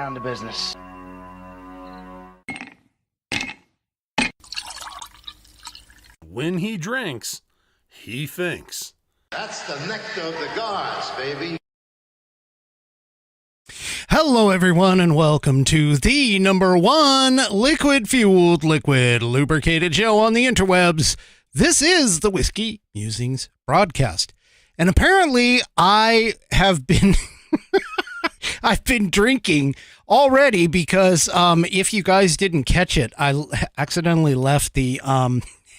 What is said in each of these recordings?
down to business. When he drinks, he thinks. That's the nectar of the gods, baby. Hello, everyone, and welcome to the number one liquid-fueled, liquid-lubricated show on the interwebs. This is the Whiskey Musings Broadcast. And apparently, I have been... I've been drinking already because if you guys didn't catch it, I accidentally left the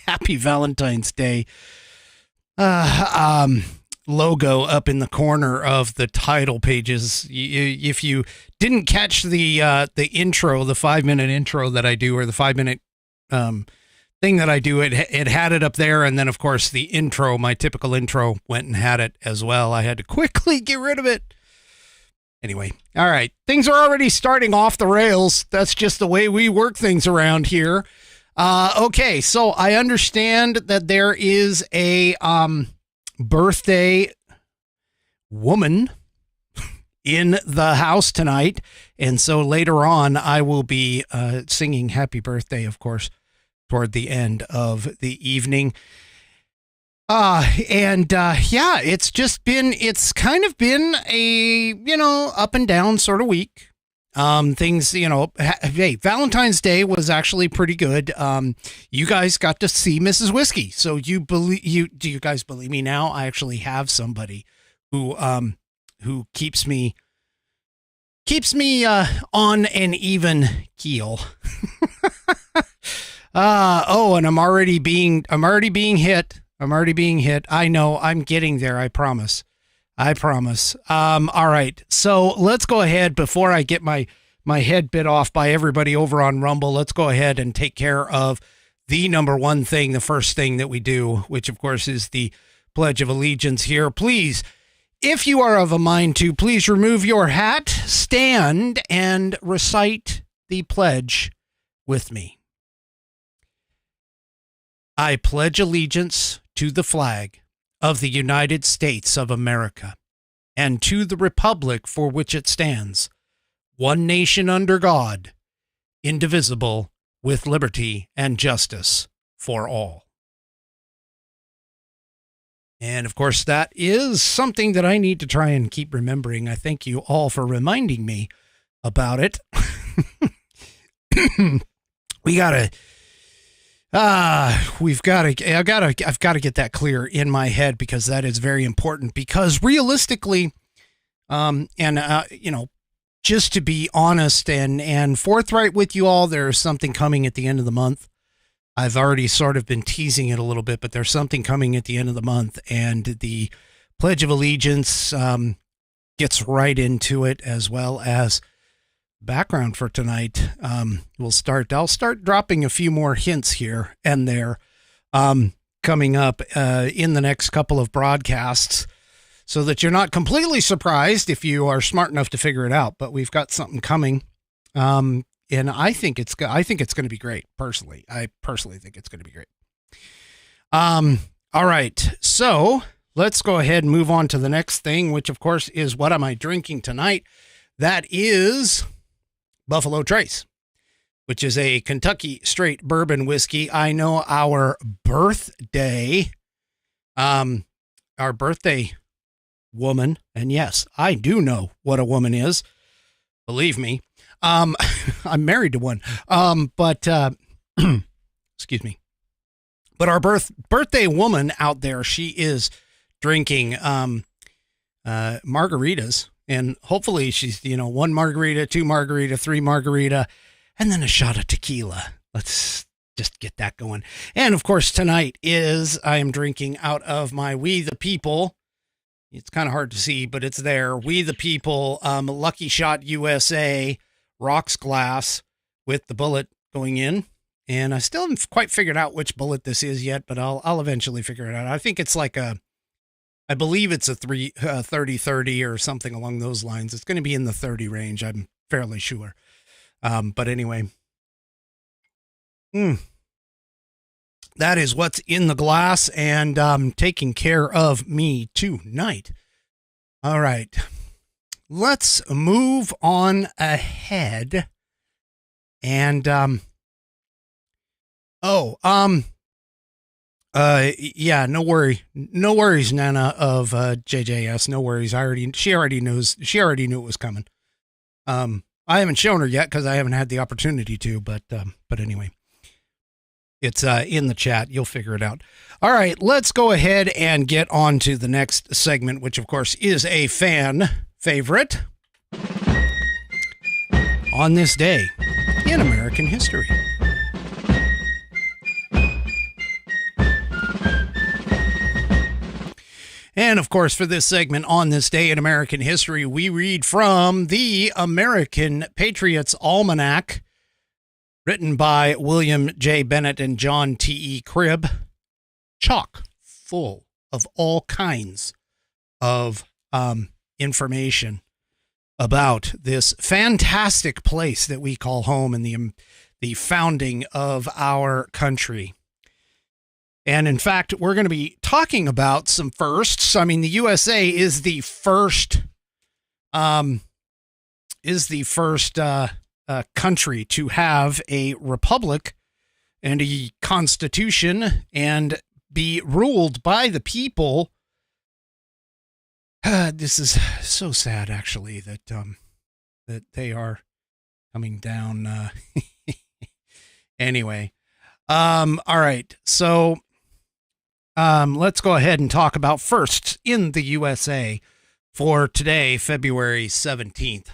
Happy Valentine's Day logo up in the corner of the title pages. If you didn't catch the intro, the 5-minute intro that I do, or the 5-minute thing that I do, it had it up there. And then, of course, the intro, my typical intro, went and had it as well. I had to quickly get rid of it. Anyway, all right. Things are already starting off the rails. That's just the way we work things around here. Okay, so I understand that there is a birthday woman in the house tonight. And so later on, I will be singing happy birthday, of course, toward the end of the evening. Yeah, it's kind of been a, up and down sort of week. Things, hey, Valentine's Day was actually pretty good. You guys got to see Mrs. Whiskey. So do you guys believe me now? I actually have somebody who keeps me on an even keel. And I'm already being hit. I know, I'm getting there. I promise. All right. So let's go ahead before I get my head bit off by everybody over on Rumble. Let's go ahead and take care of the number one thing, the first thing that we do, which of course is the Pledge of Allegiance here. Please, if you are of a mind to, please remove your hat, stand, and recite the pledge with me. I pledge allegiance to the flag of the United States of America, and to the republic for which it stands, one nation under God, indivisible, with liberty and justice for all. And of course, that is something that I need to try and keep remembering. I thank you all for reminding me about it. I've got to get that clear in my head, because that is very important. Because realistically, just to be honest and forthright with you all, there's something coming at the end of the month. I've already sort of been teasing it a little bit, but there's something coming at the end of the month, and the Pledge of Allegiance gets right into it, as well as background for tonight. I'll start dropping a few more hints here and there coming up in the next couple of broadcasts, so that you're not completely surprised if you are smart enough to figure it out. But we've got something coming, and I think it's going to be great. I personally think it's going to be great. All right, so let's go ahead and move on to the next thing, which of course is, what am I drinking tonight? That is Buffalo Trace, which is a Kentucky straight bourbon whiskey. I know our birthday woman, and yes, I do know what a woman is. Believe me, I'm married to one. Excuse me. But our birthday woman out there, she is drinking margaritas. And hopefully she's, 1 margarita, 2 margarita, 3 margarita, and then a shot of tequila. Let's just get that going. And of course, tonight I am drinking out of my We the People. It's kind of hard to see, but it's there. We the People, Lucky Shot USA, rocks glass with the bullet going in. And I still haven't quite figured out which bullet this is yet, but I'll eventually figure it out. I think it's I believe it's a 30-30 or something along those lines. It's going to be in the 30 range, I'm fairly sure. But anyway, that is what's in the glass and taking care of me tonight. All right, let's move on ahead. And, yeah, no worries, Nana of JJS, no worries. She already knew it was coming. I haven't shown her yet because I haven't had the opportunity to, but anyway, it's in the chat. You'll figure it out. All right, let's go ahead and get on to the next segment, which of course is a fan favorite. On this day in American history. And of course, for this segment on this day in American history, we read from the American Patriots Almanac, written by William J. Bennett and John T.E. Cribb, chock full of all kinds of information about this fantastic place that we call home and the founding of our country. And in fact, we're going to be talking about some firsts. I mean, the USA is the first country to have a republic and a constitution and be ruled by the people. This is so sad, actually, that they are coming down. Anyway, all right, so. Let's go ahead and talk about firsts in the USA for today, February 17th.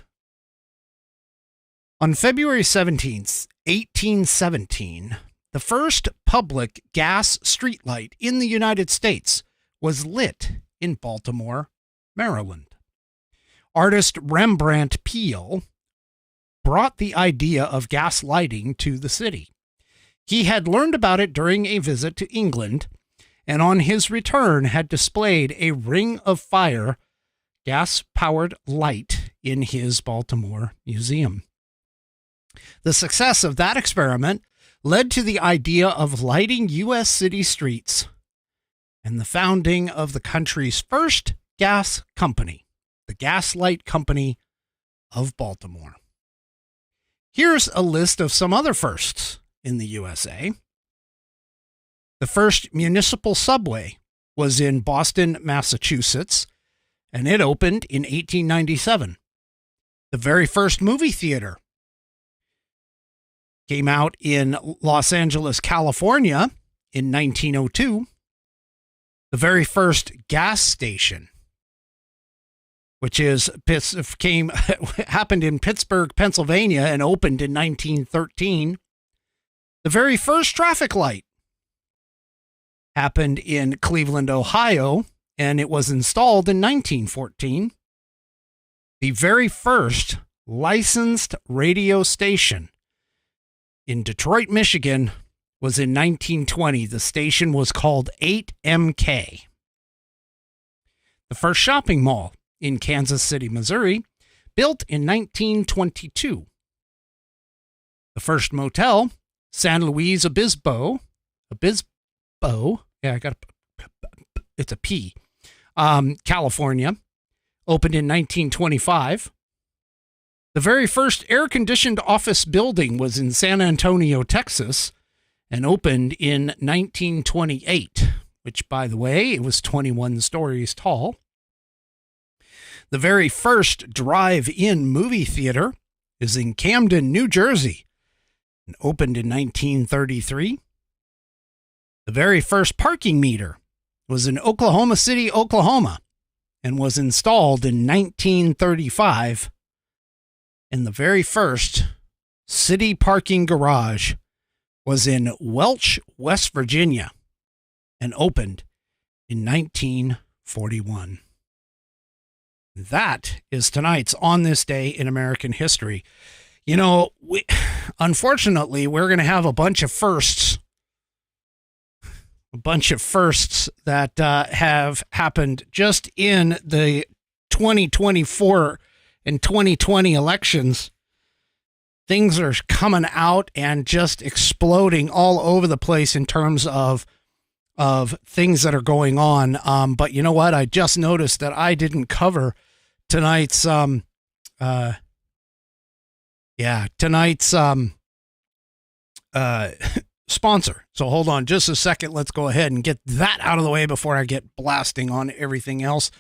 On February 17th, 1817, the first public gas streetlight in the United States was lit in Baltimore, Maryland. Artist Rembrandt Peale brought the idea of gas lighting to the city. He had learned about it during a visit to England, and on his return had displayed a ring of fire gas-powered light in his Baltimore museum. The success of that experiment led to the idea of lighting U.S. city streets and the founding of the country's first gas company, the Gaslight Company of Baltimore. Here's a list of some other firsts in the USA. The first municipal subway was in Boston, Massachusetts, and it opened in 1897. The very first movie theater came out in Los Angeles, California in 1902. The very first gas station, which happened in Pittsburgh, Pennsylvania, and opened in 1913. The very first traffic light happened in Cleveland, Ohio, and it was installed in 1914. The very first licensed radio station in Detroit, Michigan was in 1920. The station was called 8MK. The first shopping mall in Kansas City, Missouri, built in 1922. The first motel, San Luis Obispo, it's a P, California, opened in 1925. The very first air-conditioned office building was in San Antonio, Texas, and opened in 1928, which, by the way, it was 21 stories tall. The very first drive-in movie theater is in Camden, New Jersey, and opened in 1933. The very first parking meter was in Oklahoma City, Oklahoma, and was installed in 1935. And the very first city parking garage was in Welch, West Virginia, and opened in 1941. That is tonight's On This Day in American History. You know, unfortunately, we're going to have a bunch of firsts that have happened just in the 2024 and 2020 elections. Things are coming out and just exploding all over the place in terms of things that are going on. But you know what? I just noticed that I didn't cover tonight's sponsor. So hold on just a second. Let's go ahead and get that out of the way before I get blasting on everything else.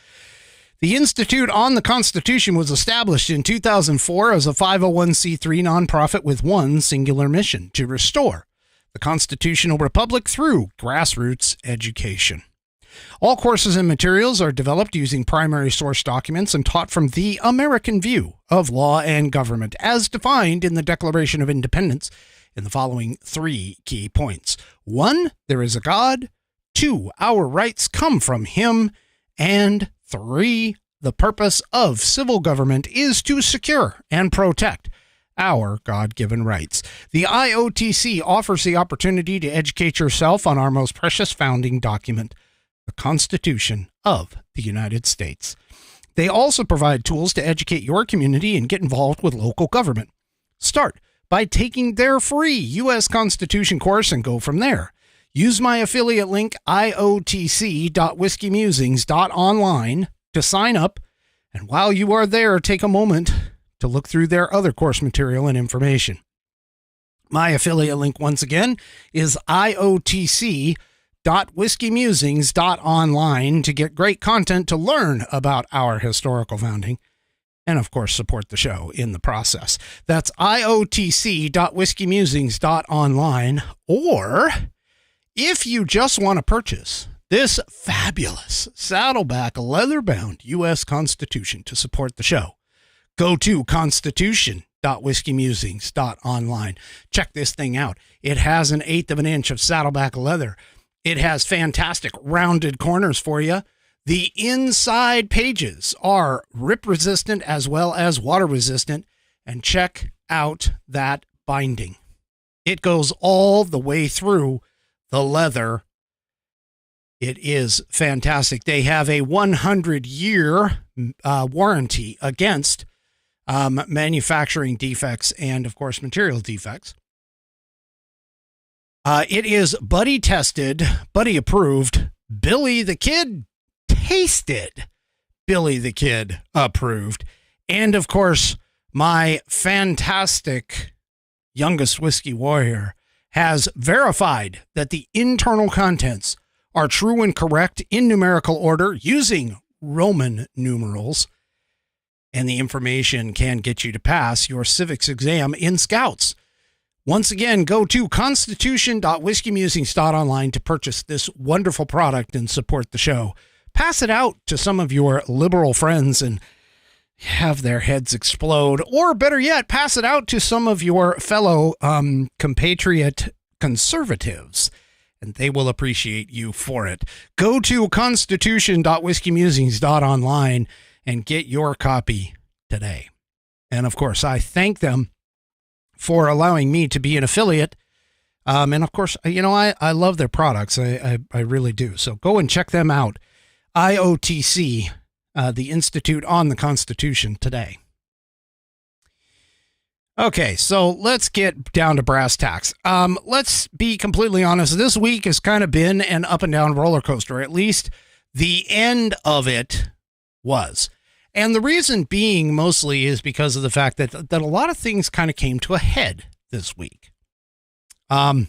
The Institute on the Constitution was established in 2004 as a 501c3 nonprofit with one singular mission: to restore the constitutional republic through grassroots education. All courses and materials are developed using primary source documents and taught from the American view of law and government, as defined in the Declaration of Independence, in the following 3 key points. 1, there is a God. 2, our rights come from him. And 3, the purpose of civil government is to secure and protect our God-given rights. The IOTC offers the opportunity to educate yourself on our most precious founding document, the Constitution of the United States. They also provide tools to educate your community and get involved with local government. Start by taking their free U.S. Constitution course and go from there. Use my affiliate link, iotc.whiskeymusings.online, to sign up, and while you are there, take a moment to look through their other course material and information. My affiliate link, once again, is iotc.whiskeymusings.online to get great content to learn about our historical founding and, of course, support the show in the process. That's iotc.whiskeymusings.online. Or if you just want to purchase this fabulous Saddleback leather-bound U.S. Constitution to support the show, go to constitution.whiskeymusings.online. Check this thing out. It has 1/8 of an inch of Saddleback leather. It has fantastic rounded corners for you. The inside pages are rip-resistant as well as water-resistant. And check out that binding. It goes all the way through the leather. It is fantastic. They have a 100-year warranty against manufacturing defects and, of course, material defects. It is buddy tested, buddy approved, Billy the Kid tasted, Billy the Kid approved. And, of course, my fantastic youngest whiskey warrior has verified that the internal contents are true and correct in numerical order using Roman numerals. And the information can get you to pass your civics exam in Scouts. Once again, go to constitution.whiskeymusings.online to purchase this wonderful product and support the show. Pass it out to some of your liberal friends and have their heads explode. Or better yet, pass it out to some of your fellow compatriot conservatives, and they will appreciate you for it. Go to constitution.whiskeymusings.online and get your copy today. And of course, I thank them for allowing me to be an affiliate. And of course, you know, I love their products. I really do. So go and check them out. IOTC, the Institute on the Constitution, today. Okay, so let's get down to brass tacks. Let's be completely honest. This week has kind of been an up and down roller coaster. At least the end of it was. And the reason being mostly is because of the fact that a lot of things kind of came to a head this week. It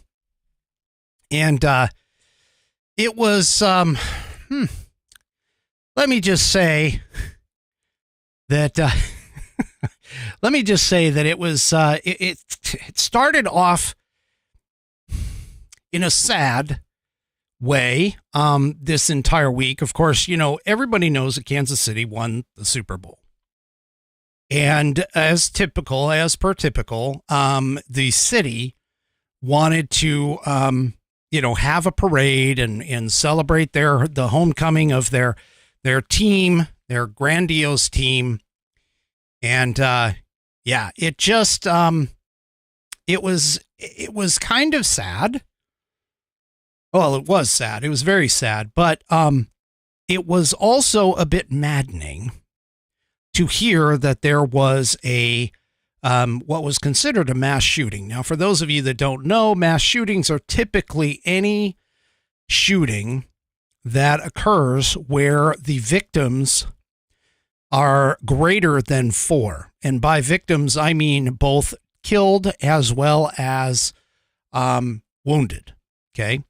was, let me just say that, it was, it started off in a sad way this entire week. Of course, you know, everybody knows that Kansas City won the Super Bowl. And as per typical, the city wanted to, have a parade and celebrate the homecoming of their team, their grandiose team. And, it just, it was kind of sad. Well, it was sad. It was very sad, but, it was also a bit maddening to hear that there was what was considered a mass shooting. Now, for those of you that don't know, mass shootings are typically any shooting that occurs where the victims are greater than 4. And by victims, I mean both killed as well as wounded. Okay.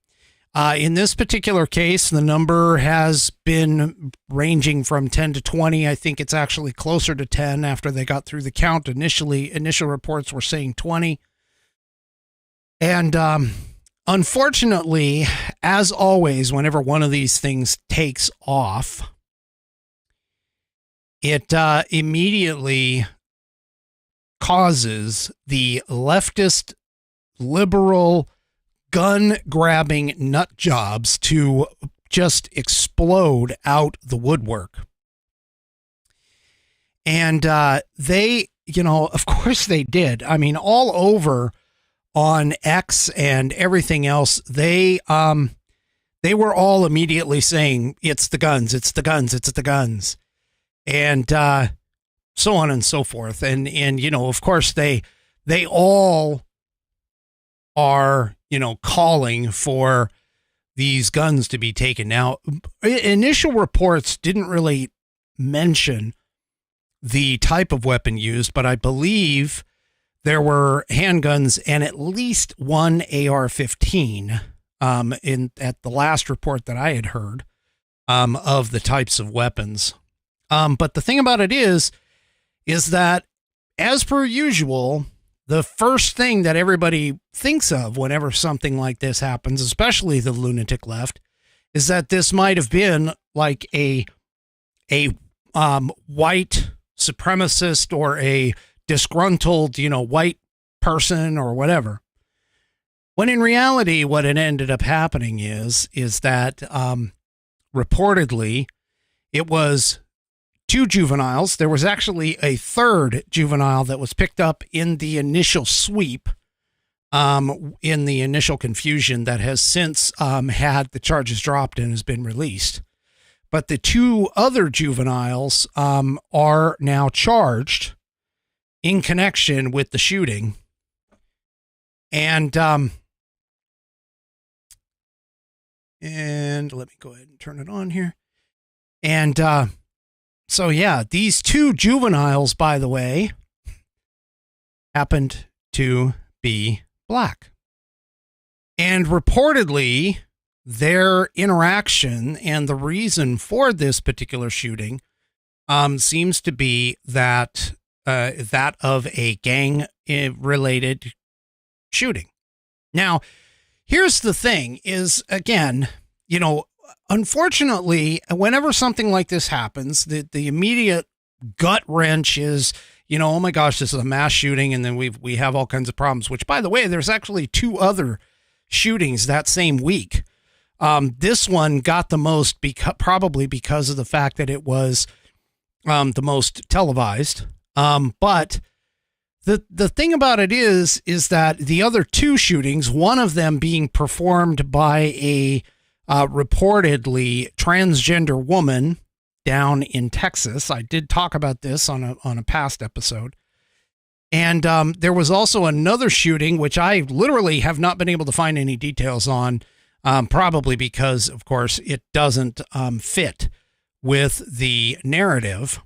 In this particular case, the number has been ranging from 10 to 20. I think it's actually closer to 10 after they got through the count. Initial reports were saying 20. And unfortunately, as always, whenever one of these things takes off, it immediately causes the leftist, liberal, gun-grabbing nut jobs to just explode out the woodwork. And they, of course they did. I mean, all over on X and everything else, they were all immediately saying, it's the guns, it's the guns, it's the guns. And so on and so forth. And of course, they all are, calling for these guns to be taken. Now, initial reports didn't really mention the type of weapon used, but I believe there were handguns and at least one AR-15 at the last report that I had heard of the types of weapons. But the thing about it is that, as per usual, the first thing that everybody thinks of whenever something like this happens, especially the lunatic left, is that this might have been like a white supremacist or a disgruntled, white person or whatever. When in reality, what it ended up happening is that reportedly it was 2 juveniles. There was actually a 3rd juvenile that was picked up in the initial sweep, in the initial confusion, that has since had the charges dropped and has been released. But the 2 other juveniles are now charged in connection with the shooting. And let me go ahead and turn it on here. And so, yeah, these 2 juveniles, by the way, happened to be black. And reportedly, their interaction and the reason for this particular shooting seems to be that of a gang-related shooting. Now, here's the thing is, again, unfortunately, whenever something like this happens, the immediate gut wrench is, oh my gosh, this is a mass shooting, and then we have all kinds of problems, which, by the way, there's actually 2 other shootings that same week. This one got the most probably because of the fact that it was the most televised. But the thing about it is that the other 2 shootings, one of them being performed by a reportedly transgender woman down in Texas. I did talk about this on a past episode. And there was also another shooting, which I literally have not been able to find any details on, probably because, of course, it doesn't fit with the narrative.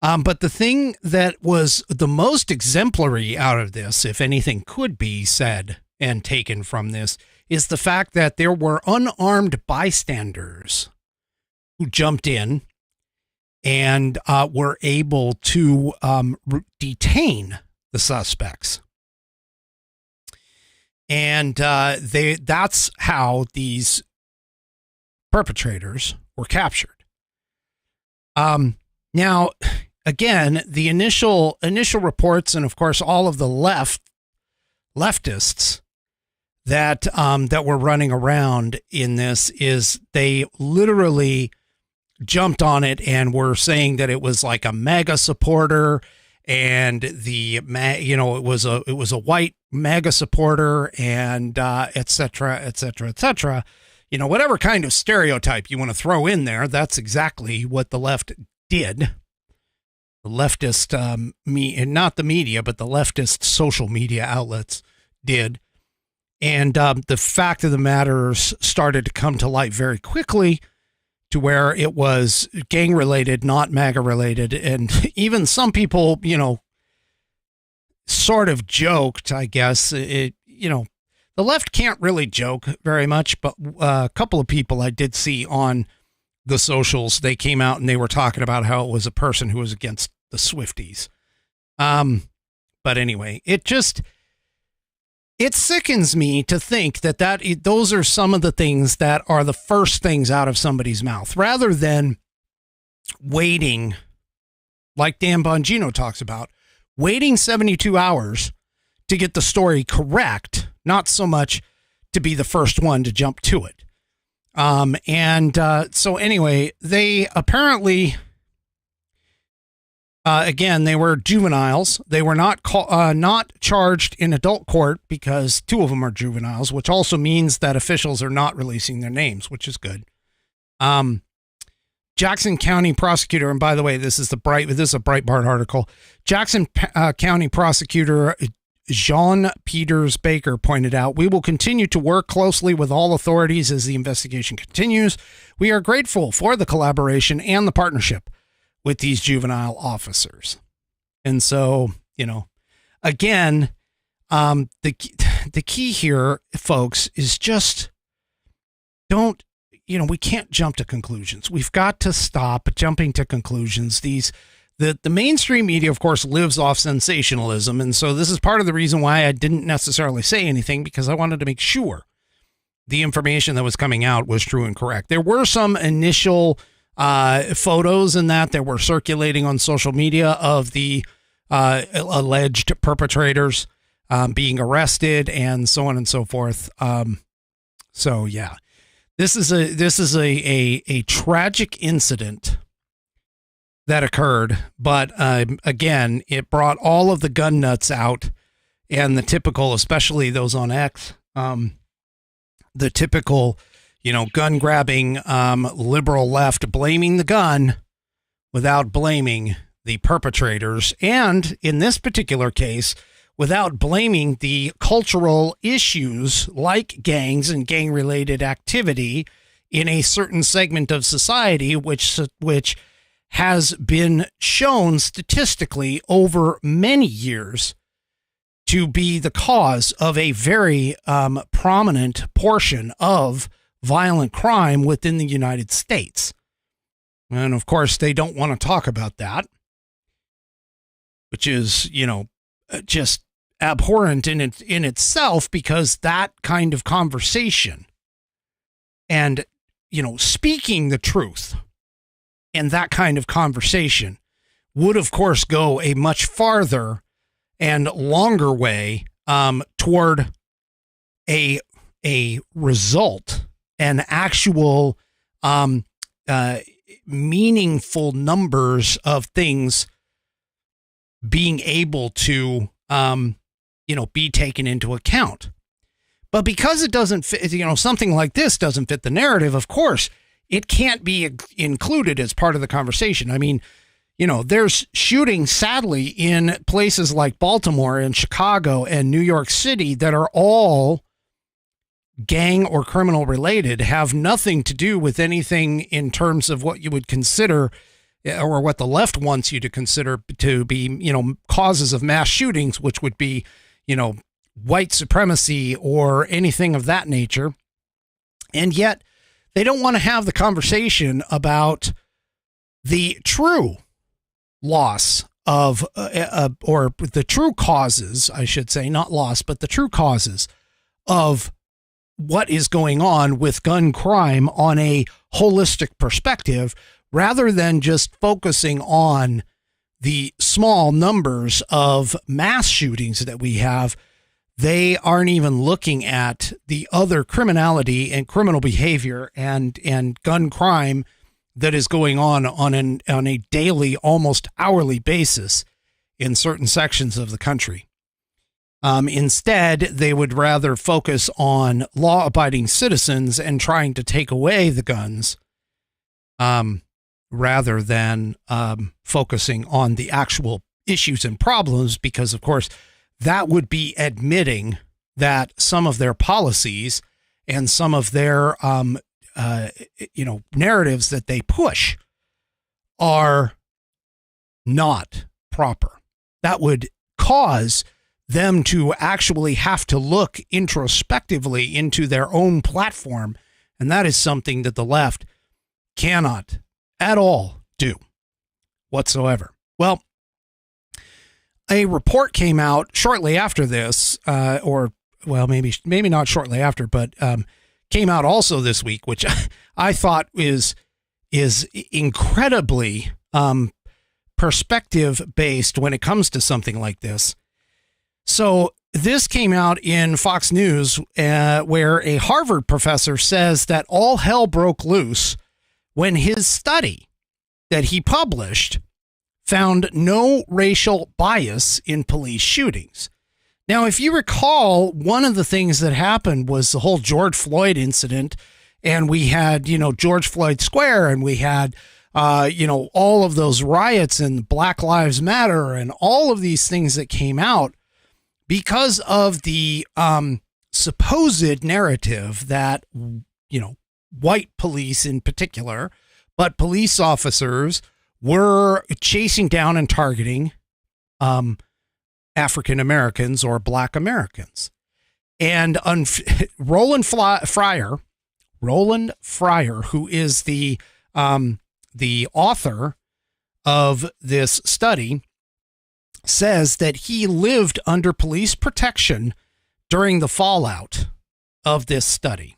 But the thing that was the most exemplary out of this, if anything could be said and taken from this, is the fact that there were unarmed bystanders who jumped in and were able to detain the suspects. And that's how these perpetrators were captured. Now, again, the initial reports, and of course all of the leftists that were running around in this, is they literally jumped on it and were saying that it was like a MAGA supporter, and it was a white MAGA supporter, and et cetera, et cetera, et cetera. Whatever kind of stereotype you want to throw in there, that's exactly what the left did. The leftist, not the media, but the leftist social media outlets did. And the fact of the matter started to come to light very quickly to where it was gang related, not MAGA related. And even some people, sort of joked, I guess. The left can't really joke very much, but a couple of people I did see on the socials, they came out and they were talking about how it was a person who was against the Swifties. But anyway, it sickens me to think that those are some of the things that are the first things out of somebody's mouth, rather than waiting, like Dan Bongino talks about, waiting 72 hours to get the story correct, not so much to be the first one to jump to it. So anyway, they apparently, again, they were juveniles. They were not charged in adult court because two of them are juveniles, which also means that officials are not releasing their names, which is good. Jackson County prosecutor, and by the way, this is a Breitbart article. Jackson County prosecutor Jean Peters Baker pointed out, "We will continue to work closely with all authorities as the investigation continues. We are grateful for the collaboration and the partnership with these juvenile officers." And so, again, the key here, folks, is just we can't jump to conclusions. We've got to stop jumping to conclusions. The mainstream media, of course, lives off sensationalism. And so this is part of the reason why I didn't necessarily say anything, because I wanted to make sure the information that was coming out was true and correct. There were some initial photos in that were circulating on social media of the alleged perpetrators being arrested and so on and so forth. So yeah, this is a tragic incident that occurred, but again, it brought all of the gun nuts out, and the typical, especially those on X, the typical, gun grabbing liberal left, blaming the gun without blaming the perpetrators, and in this particular case, without blaming the cultural issues like gangs and gang-related activity in a certain segment of society, which has been shown statistically over many years to be the cause of a very prominent portion of violent crime within the United States. And of course, they don't want to talk about that, which is, just abhorrent in itself, because that kind of conversation and, speaking the truth and that kind of conversation would, of course, go a much farther and longer way toward a result, an actual meaningful numbers of things being able to, be taken into account. But because it doesn't fit, something like this doesn't fit the narrative, of course, it can't be included as part of the conversation. I mean, there's shooting, sadly, in places like Baltimore and Chicago and New York City that are all gang or criminal related, have nothing to do with anything in terms of what you would consider, or what the left wants you to consider to be, causes of mass shootings, which would be, white supremacy or anything of that nature. And yet they don't want to have the conversation about the true loss of, or the true causes, I should say, not loss, but the true causes of what is going on with gun crime on a holistic perspective, rather than just focusing on the small numbers of mass shootings that we have. They aren't even looking at the other criminality and criminal behavior and gun crime that is going on a daily, almost hourly basis in certain sections of the country. Instead, they would rather focus on law-abiding citizens and trying to take away the guns, rather than focusing on the actual issues and problems, because, of course, that would be admitting that some of their policies and some of their narratives that they push are not proper. That would cause them to actually have to look introspectively into their own platform. And that is something that the left cannot at all do whatsoever. Well, a report came out shortly after this, maybe not shortly after, but came out also this week, which I thought is incredibly perspective based when it comes to something like this. So this came out in Fox News, where a Harvard professor says that all hell broke loose when his study that he published found no racial bias in police shootings. Now, if you recall, one of the things that happened was the whole George Floyd incident, and we had, George Floyd Square, and we had, all of those riots and Black Lives Matter and all of these things that came out because of the supposed narrative that, white police in particular, but police officers were chasing down and targeting African Americans or Black Americans. And Roland Fryer, who is the author of this study, says that he lived under police protection during the fallout of this study.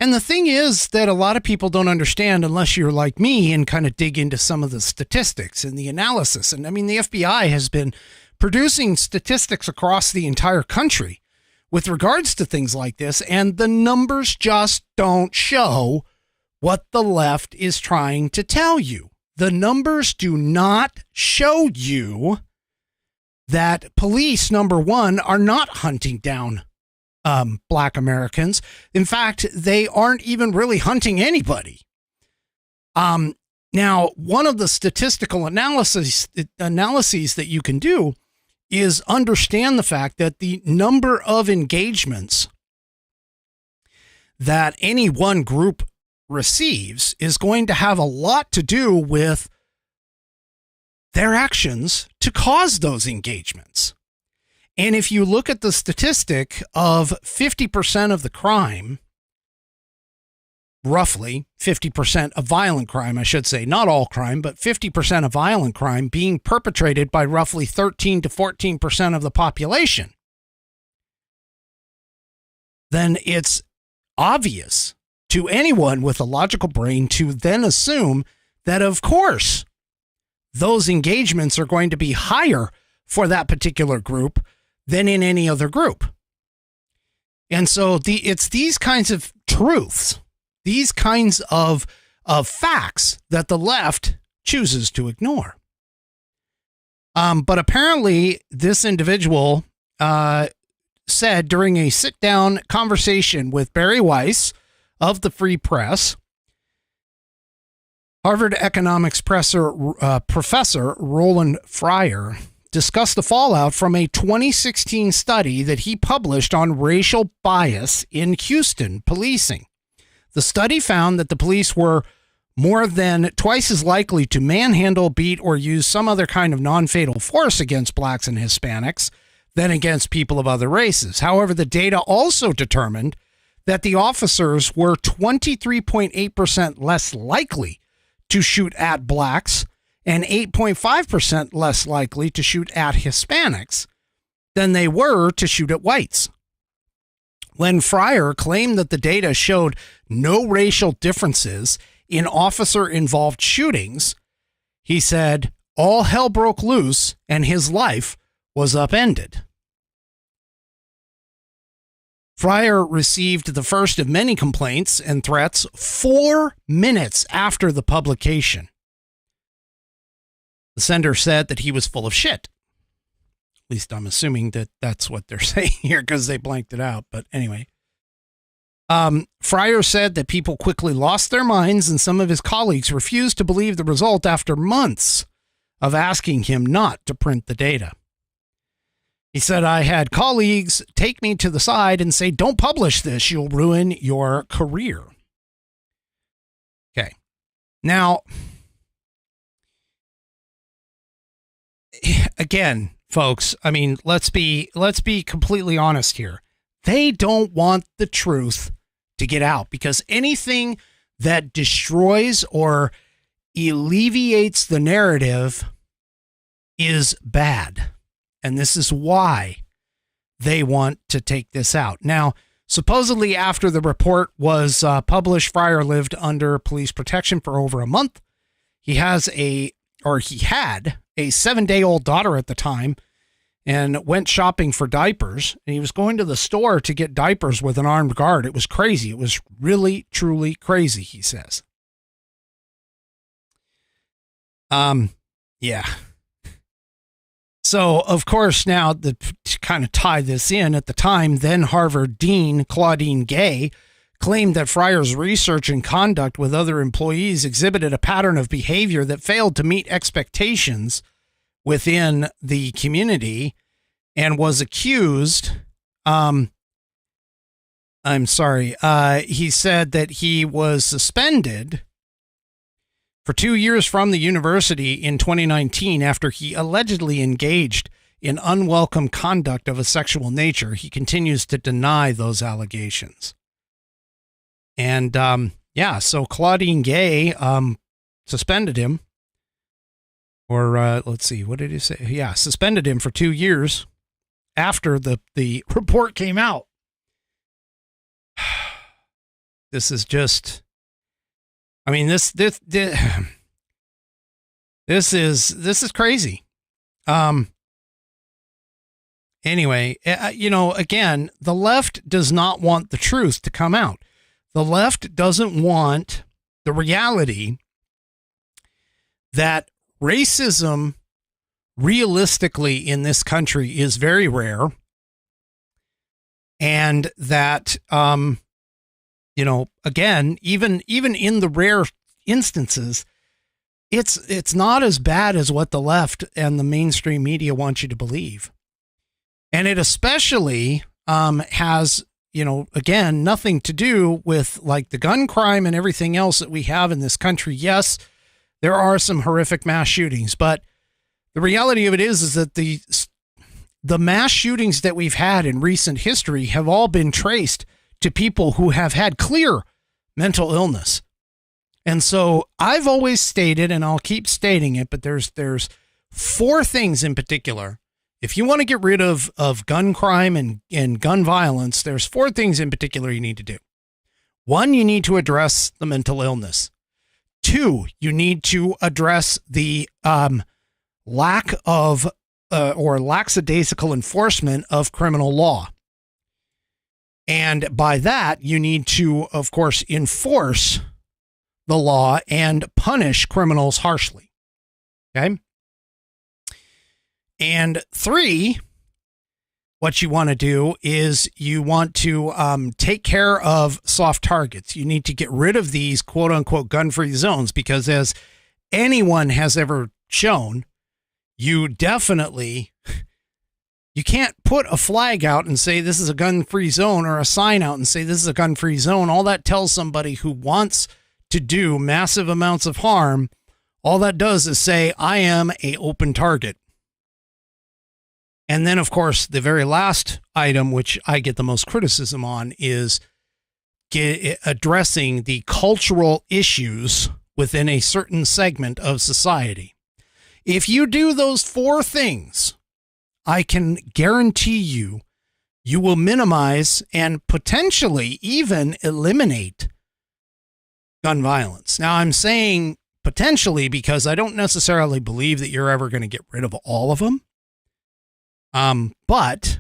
And the thing is that a lot of people don't understand unless you're like me and kind of dig into some of the statistics and the analysis. And I mean, the FBI has been producing statistics across the entire country with regards to things like this, and the numbers just don't show what the left is trying to tell you. The numbers do not show you that police, number one, are not hunting down Black Americans. In fact, they aren't even really hunting anybody. Now, one of the statistical analyses that you can do is understand the fact that the number of engagements that any one group receives is going to have a lot to do with their actions to cause those engagements. And if you look at the statistic of 50% of the crime, roughly 50% of violent crime, I should say, not all crime, but 50% of violent crime being perpetrated by roughly 13 to 14% of the population, then it's obvious to anyone with a logical brain to then assume that, of course, those engagements are going to be higher for that particular group than in any other group. And so it's these kinds of truths, these kinds of facts that the left chooses to ignore. But apparently this individual said during a sit-down conversation with Barry Weiss of the Free Press, Harvard economics professor Roland Fryer discussed the fallout from a 2016 study that he published on racial bias in Houston policing. The study found that the police were more than twice as likely to manhandle, beat, or use some other kind of non-fatal force against blacks and Hispanics than against people of other races. However, the data also determined that the officers were 23.8% less likely to shoot at blacks and 8.5% less likely to shoot at Hispanics than they were to shoot at whites. When Fryer claimed that the data showed no racial differences in officer-involved shootings, he said all hell broke loose and his life was upended. Fryer received the first of many complaints and threats 4 minutes after the publication. The sender said that he was full of shit. At least I'm assuming that that's what they're saying here because they blanked it out. But anyway, Fryer said that people quickly lost their minds and some of his colleagues refused to believe the result after months of asking him not to print the data. He said, I had colleagues take me to the side and say, don't publish this. You'll ruin your career. Now, again, folks, I mean, let's be completely honest here. They don't want the truth to get out, because anything that destroys or alleviates the narrative is bad. And this is why they want to take this out. Now, supposedly after the report was published, Fryer lived under police protection for over a month. He had a 7-day-old daughter at the time, and went shopping for diapers. And he was going to the store to get diapers with an armed guard. It was crazy. It was really, truly crazy, he says. Yeah. So, of course, now to kind of tie this in, at the time, then Harvard Dean Claudine Gay claimed that Fryer's research and conduct with other employees exhibited a pattern of behavior that failed to meet expectations within the community, and was accused. He said that he was suspended for 2 years from the university in 2019 after he allegedly engaged in unwelcome conduct of a sexual nature. He continues to deny those allegations. And so Claudine Gay suspended him. Or let's see, what did he say? Yeah, suspended him for 2 years after the report came out. This is just, I mean, this is crazy. Anyway, again, the left does not want the truth to come out. The left doesn't want the reality that racism realistically in this country is very rare, and that again, even in the rare instances, it's not as bad as what the left and the mainstream media want you to believe. And it especially has, again, nothing to do with like the gun crime and everything else that we have in this country. Yes, there are some horrific mass shootings, but the reality of it is that the mass shootings that we've had in recent history have all been traced to people who have had clear mental illness. And so I've always stated, and I'll keep stating it, but there's 4 things in particular. If you want to get rid of gun crime and gun violence, there's 4 things in particular you need to do. 1, you need to address the mental illness. 2, you need to address the lack of or lackadaisical enforcement of criminal law. And by that, you need to, of course, enforce the law and punish criminals harshly. Okay? And 3, what you want to do is you want to take care of soft targets. You need to get rid of these quote unquote gun-free zones, because as anyone has ever shown, you can't put a flag out and say this is a gun-free zone, or a sign out and say this is a gun-free zone. All that tells somebody who wants to do massive amounts of harm, all that does is say, I am an open target. And then, of course, the very last item, which I get the most criticism on, is addressing the cultural issues within a certain segment of society. If you do those 4 things, I can guarantee you will minimize and potentially even eliminate gun violence. Now, I'm saying potentially because I don't necessarily believe that you're ever going to get rid of all of them. But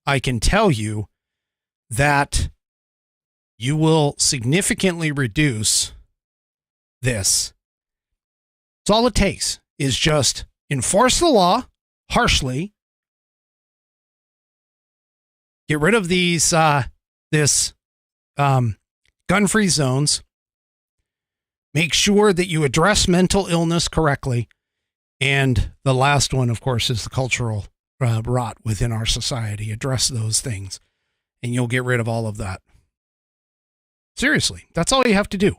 I can tell you that you will significantly reduce this. It's all it takes is just enforce the law harshly, get rid of these, gun-free zones, make sure that you address mental illness correctly. And the last one, of course, is the cultural rot within our society. Address those things, and you'll get rid of all of that. Seriously, that's all you have to do.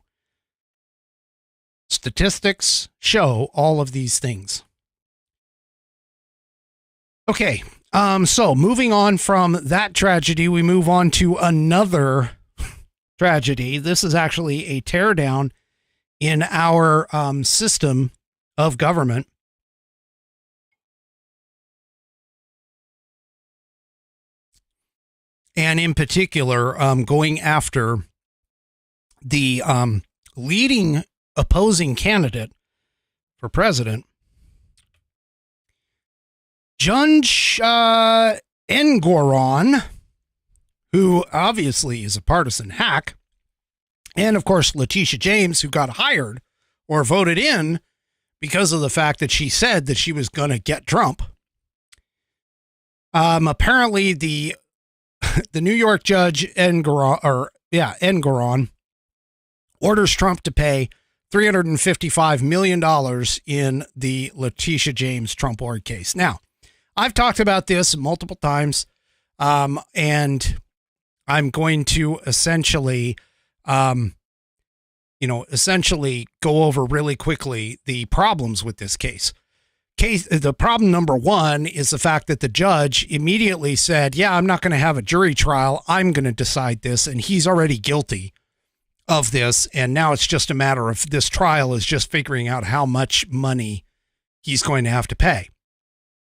Statistics show all of these things. Okay, so moving on from that tragedy, we move on to another tragedy. This is actually a teardown in our system of government. And in particular, going after the leading opposing candidate for president, Judge Engoron, who obviously is a partisan hack, and of course Letitia James, who got hired or voted in because of the fact that she said that she was going to get Trump. Apparently the New York judge Engoron orders Trump to pay $355 million in the Letitia James Trump-Ord case. Now, I've talked about this multiple times, and I'm going to essentially go over really quickly the problems with this case. The problem number one is the fact that the judge immediately said, yeah, I'm not going to have a jury trial. I'm going to decide this. And he's already guilty of this. And now it's just a matter of this trial is just figuring out how much money he's going to have to pay.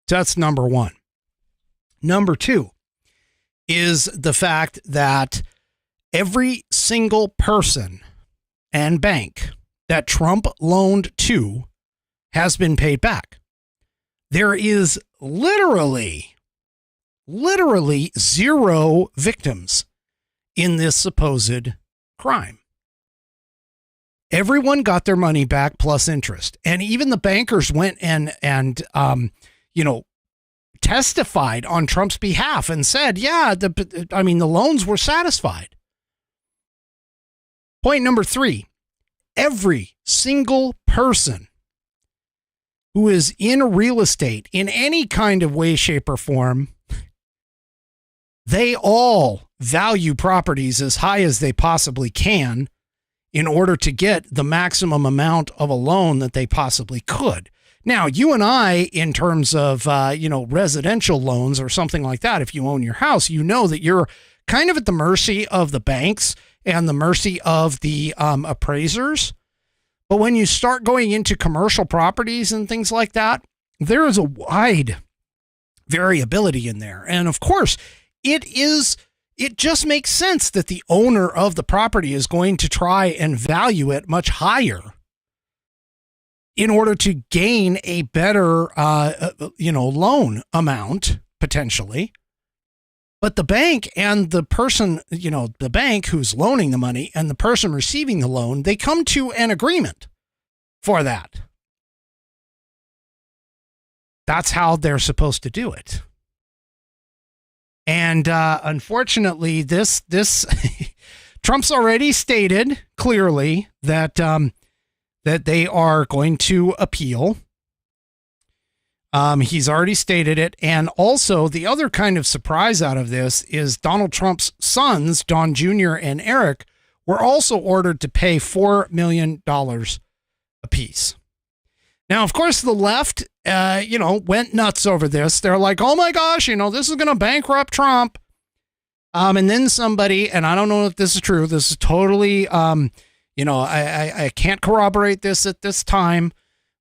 So that's number one. Number two is the fact that every single person and bank that Trump loaned to has been paid back. There is literally zero victims in this supposed crime. Everyone got their money back plus interest. And even the bankers went and testified on Trump's behalf and said, yeah, the loans were satisfied. Point number three, every single person who is in real estate in any kind of way, shape, or form, they all value properties as high as they possibly can in order to get the maximum amount of a loan that they possibly could. Now, you and I, in terms of, residential loans or something like that, if you own your house, you know that you're kind of at the mercy of the banks and the mercy of the appraisers. But when you start going into commercial properties and things like that, there is a wide variability in there. And of course, it just makes sense that the owner of the property is going to try and value it much higher in order to gain a better, loan amount potentially. But the bank and the person, the bank who's loaning the money and the person receiving the loan, they come to an agreement for that. That's how they're supposed to do it. And unfortunately, this Trump's already stated clearly that that they are going to appeal. He's already stated it. And also the other kind of surprise out of this is Donald Trump's sons, Don Jr. and Eric, were also ordered to pay $4 million apiece. Now, of course, the left, went nuts over this. They're like, oh my gosh, this is going to bankrupt Trump. And then somebody, and I don't know if this is true. This is totally, I can't corroborate this at this time.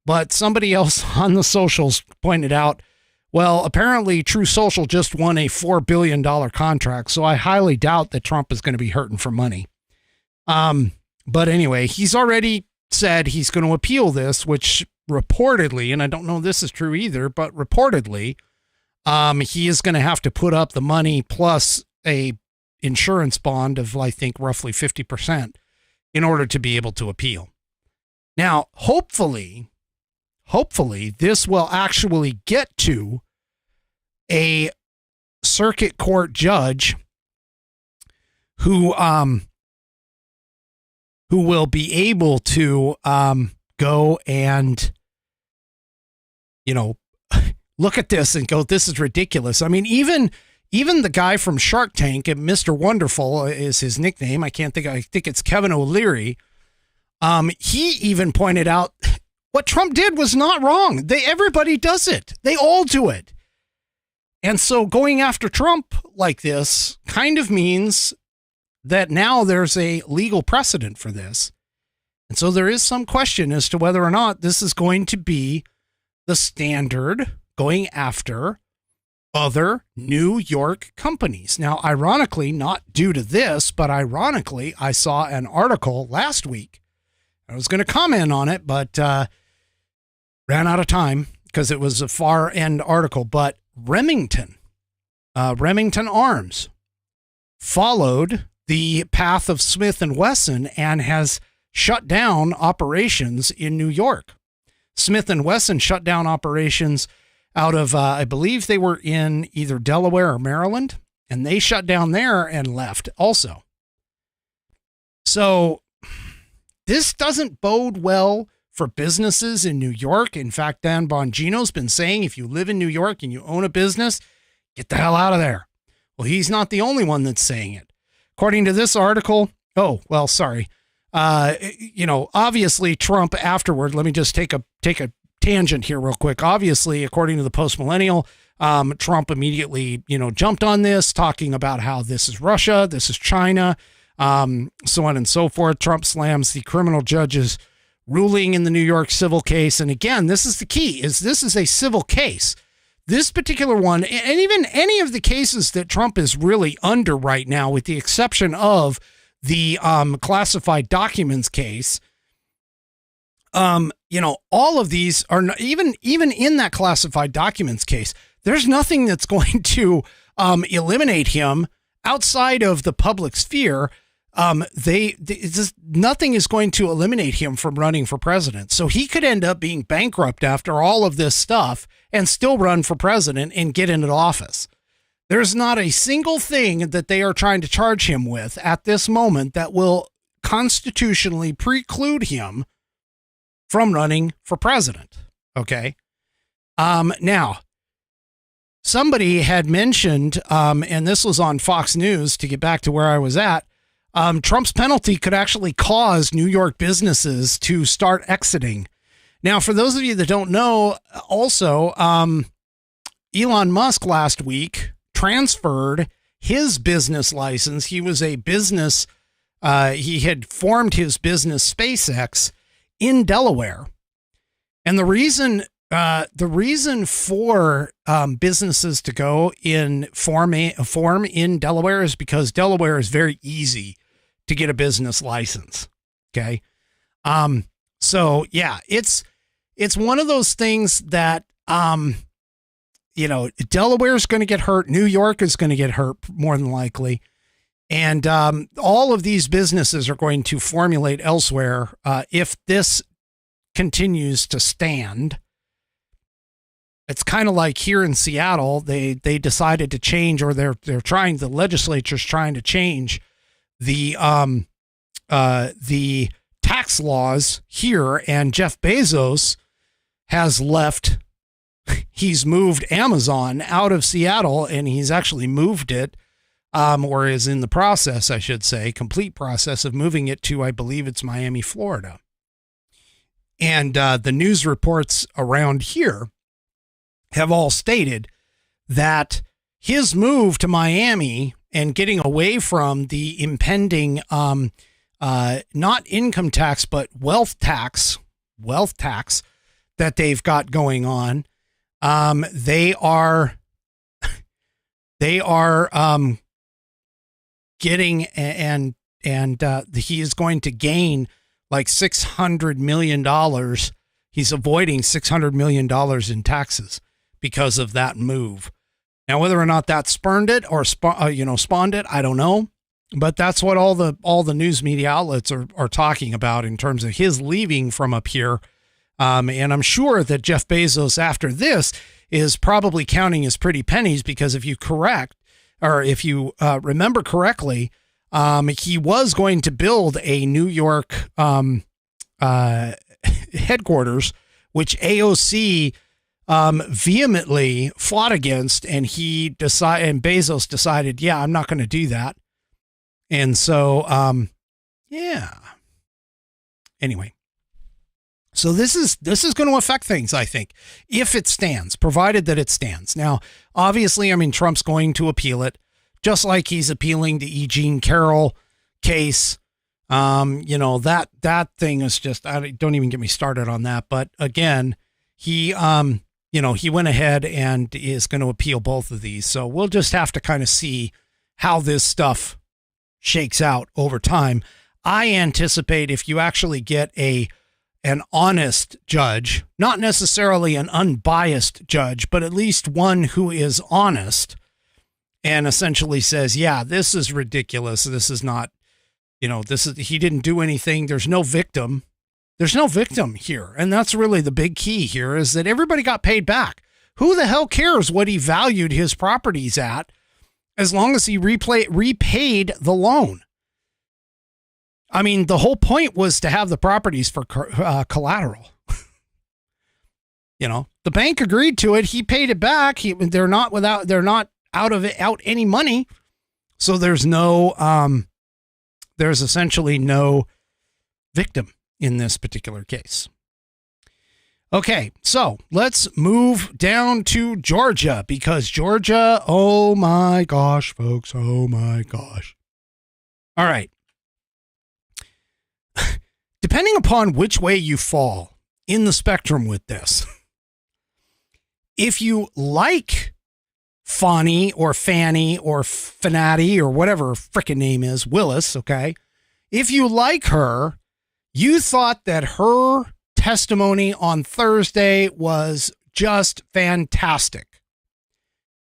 But somebody else on the socials pointed out, well, apparently True Social just won a $4 billion contract, so I highly doubt that Trump is going to be hurting for money. But anyway, he's already said he's going to appeal this, which reportedly, and I don't know if this is true either, but reportedly, he is going to have to put up the money plus a insurance bond of, I think, roughly 50% in order to be able to appeal. Now, hopefully this will actually get to a circuit court judge who will be able to go and look at this and go, this is ridiculous. I mean, even the guy from Shark Tank, Mr. Wonderful is his nickname. I think it's Kevin O'Leary. He even pointed out what Trump did was not wrong. Everybody does it. They all do it. And so going after Trump like this kind of means that now there's a legal precedent for this. And so there is some question as to whether or not this is going to be the standard going after other New York companies. Now, ironically, not due to this, but ironically, I saw an article last week. I was going to comment on it, but ran out of time because it was a far end article. But Remington Arms followed the path of Smith & Wesson and has shut down operations in New York. Smith & Wesson shut down operations out of, I believe they were in either Delaware or Maryland, and they shut down there and left also. So this doesn't bode well for businesses in New York. In fact, Dan Bongino's been saying if you live in New York and you own a business, get the hell out of there. Well, he's not the only one that's saying it. According to this article, obviously Trump afterward, let me just take a tangent here real quick. Obviously, according to the Post Millennial, Trump immediately, jumped on this, talking about how this is Russia, this is China, so on and so forth. Trump slams the criminal judge's ruling in the New York civil case. And again, this is the key, is this is a civil case. This particular one, and even any of the cases that Trump is really under right now, with the exception of the classified documents case, all of these are not, even in that classified documents case, there's nothing that's going to eliminate him outside of the public sphere. Nothing is going to eliminate him from running for president. So he could end up being bankrupt after all of this stuff and still run for president and get into office. There's not a single thing that they are trying to charge him with at this moment that will constitutionally preclude him from running for president. Okay. Now, somebody had mentioned, and this was on Fox News, to get back to where I was at, Trump's penalty could actually cause New York businesses to start exiting. Now, for those of you that don't know, also, Elon Musk last week transferred his business license. He was a business, he had formed his business SpaceX in Delaware. And the reason for businesses to go in form in Delaware is because Delaware is very easy to get a business license. Okay. So yeah, it's one of those things that, Delaware is going to get hurt. New York is going to get hurt more than likely. And all of these businesses are going to formulate elsewhere if this continues to stand. It's kind of like here in Seattle, they decided to change, or the legislature's trying to change the tax laws here, and Jeff Bezos has left. He's moved Amazon out of Seattle, and he's actually moved it, or is in the process, I should say, complete process of moving it to, I believe it's Miami, Florida. And the news reports around here have all stated that his move to Miami and getting away from the impending, not income tax, but wealth tax that they've got going on. They are getting, and he is going to gain like $600 million. He's avoiding $600 million in taxes because of that move. Now, whether or not that spurned it or spawned it, I don't know. But that's what all the news media outlets are talking about in terms of his leaving from up here. And I'm sure that Jeff Bezos, after this, is probably counting his pretty pennies, because if you remember correctly, he was going to build a New York headquarters, which AOC vehemently fought against, and Bezos decided, yeah, I'm not going to do that. And so, yeah. Anyway. So this is going to affect things, I think, if it stands, provided that it stands. Now, obviously, I mean, Trump's going to appeal it, just like he's appealing the E. Jean Carroll case. That thing is just, don't even get me started on that. But again, he went ahead and is going to appeal both of these. So we'll just have to kind of see how this stuff shakes out over time. I anticipate if you actually get an honest judge, not necessarily an unbiased judge, but at least one who is honest and essentially says, yeah, this is ridiculous. This is not, he didn't do anything. There's no victim. There's no victim here. And that's really the big key here, is that everybody got paid back. Who the hell cares what he valued his properties at, as long as he repaid the loan? I mean, the whole point was to have the properties for collateral. The bank agreed to it. He paid it back. They're not out any money. So there's essentially no victim in this particular case. Okay, so let's move down to Georgia, because Georgia, oh my gosh, folks, oh my gosh. All right. Depending upon which way you fall in the spectrum with this, if you like Fani or Fanny or Fanati or whatever her frickin' name is, Willis, okay? If you like her, you thought that her testimony on Thursday was just fantastic.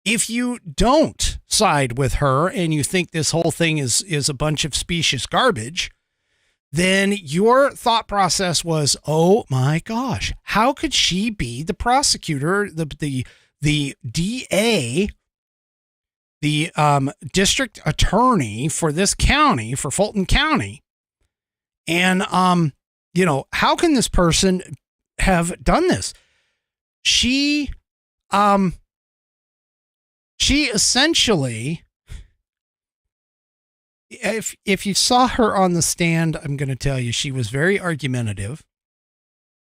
If you don't side with her and you think this whole thing is a bunch of specious garbage, then your thought process was, oh my gosh, how could she be the prosecutor, the DA, the district attorney for this county, for Fulton County? And, how can this person have done this? She essentially, if you saw her on the stand, I'm going to tell you, she was very argumentative.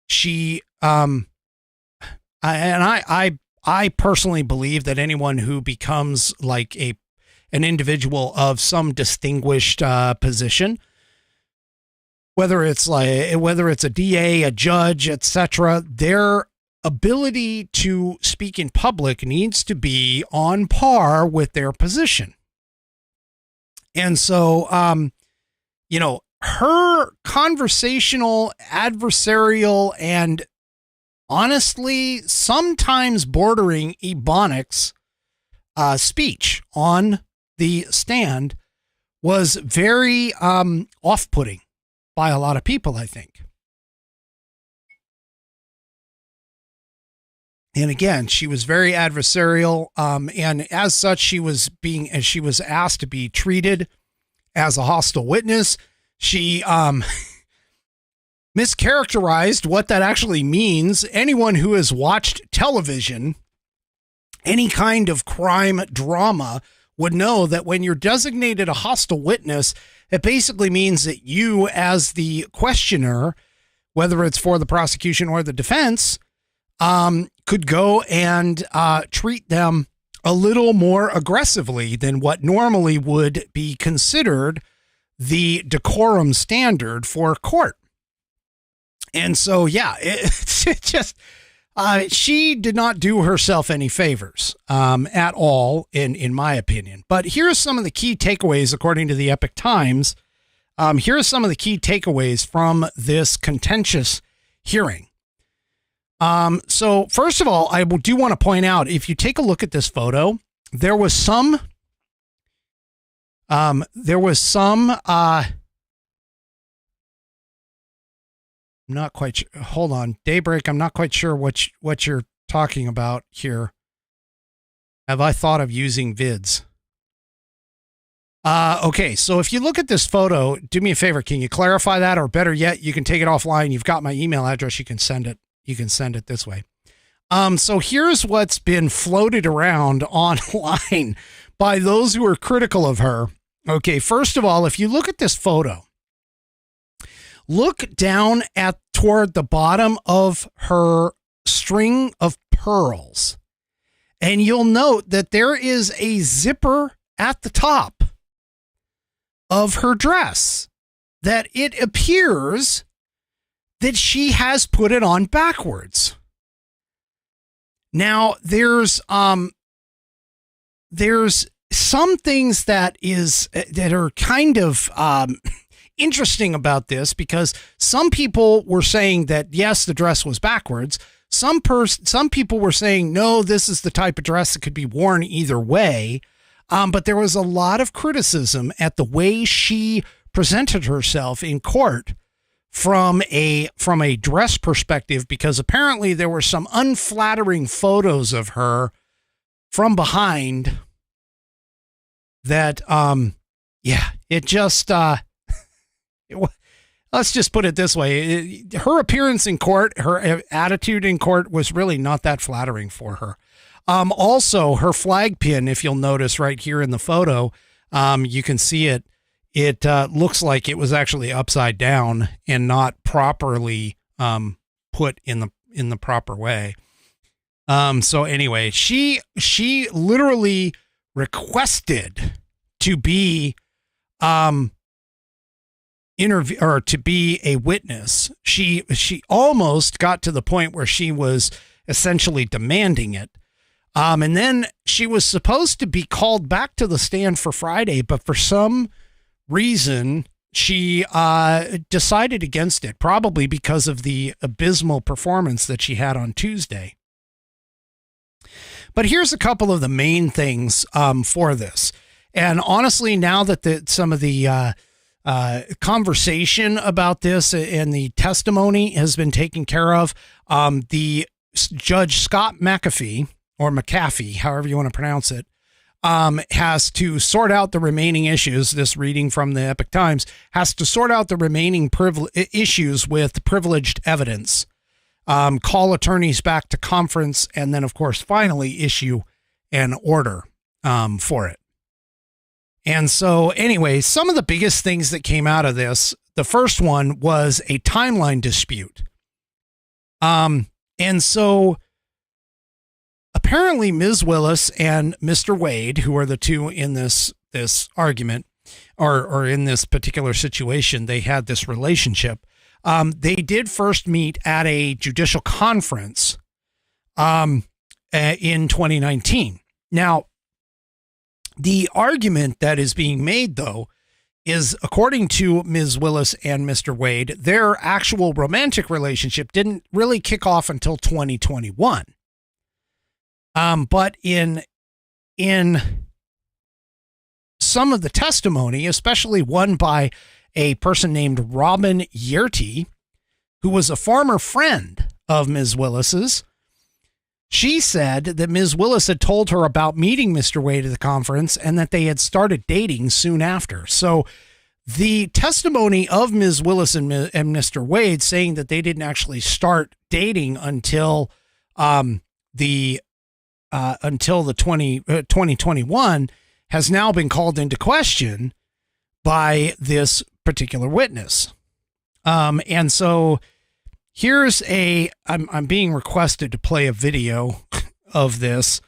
She, I personally believe that anyone who becomes like an individual of some distinguished position, whether it's a DA, a judge, etc., their ability to speak in public needs to be on par with their position. And so, her conversational, adversarial, and honestly, sometimes bordering ebonics speech on the stand was very off-putting by a lot of people, I think. And again, she was very adversarial, and as such, she was asked to be treated as a hostile witness. She mischaracterized what that actually means. Anyone who has watched television, any kind of crime drama, would know that when you're designated a hostile witness, it basically means that you, as the questioner, whether it's for the prosecution or the defense, could go and treat them a little more aggressively than what normally would be considered the decorum standard for court. And so, yeah, it just, she did not do herself any favors at all, in my opinion. But here's some of the key takeaways, according to the Epoch Times. Here are some of the key takeaways from this contentious hearing. So first of all, I do want to point out, if you take a look at this photo, there was some, I'm not quite sure. Hold on, Daybreak. I'm not quite sure what you're talking about here. Have I thought of using vids? Okay. So if you look at this photo, do me a favor. Can you clarify that? Or better yet, you can take it offline. You've got my email address. You can send it this way. So here's what's been floated around online by those who are critical of her. Okay. First of all, if you look at this photo, look down toward the bottom of her string of pearls, and you'll note that there is a zipper at the top of her dress, that it appears that she has put it on backwards. Now, there's some things that are kind of interesting about this, because some people were saying that yes, the dress was backwards. Some people were saying no, this is the type of dress that could be worn either way. But there was a lot of criticism at the way she presented herself in court from a dress perspective, because apparently there were some unflattering photos of her from behind that, it just, let's just put it this way. Her appearance in court, her attitude in court was really not that flattering for her. Also, her flag pin, if you'll notice right here in the photo, you can see it. It looks like it was actually upside down and not properly put in the proper way. So anyway, she literally requested to be to be a witness. She almost got to the point where she was essentially demanding it. And then she was supposed to be called back to the stand for Friday, but for some reason she decided against it, probably because of the abysmal performance that she had on Tuesday. But here's a couple of the main things for this. And honestly, now that some of the conversation about this and the testimony has been taken care of, the Judge Scott McAfee, or McAfee, however you want to pronounce it, has to sort out the remaining issues. This reading from the Epoch Times has to sort out the remaining issues with privileged evidence, call attorneys back to conference, and then, of course, finally issue an order for it. And so anyway, some of the biggest things that came out of this, the first one was a timeline dispute. And so apparently Ms. Willis and Mr. Wade, who are the two in this argument or in this particular situation, they had this relationship. They did first meet at a judicial conference in 2019. Now, the argument that is being made, though, is according to Ms. Willis and Mr. Wade, their actual romantic relationship didn't really kick off until 2021. But in some of the testimony, especially one by a person named Robin Yerty, who was a former friend of Ms. Willis's, she said that Ms. Willis had told her about meeting Mr. Wade at the conference and that they had started dating soon after. So the testimony of Ms. Willis and Mr. Wade saying that they didn't actually start dating until the 2021 has now been called into question by this particular witness. And so here's I'm being requested to play a video of this.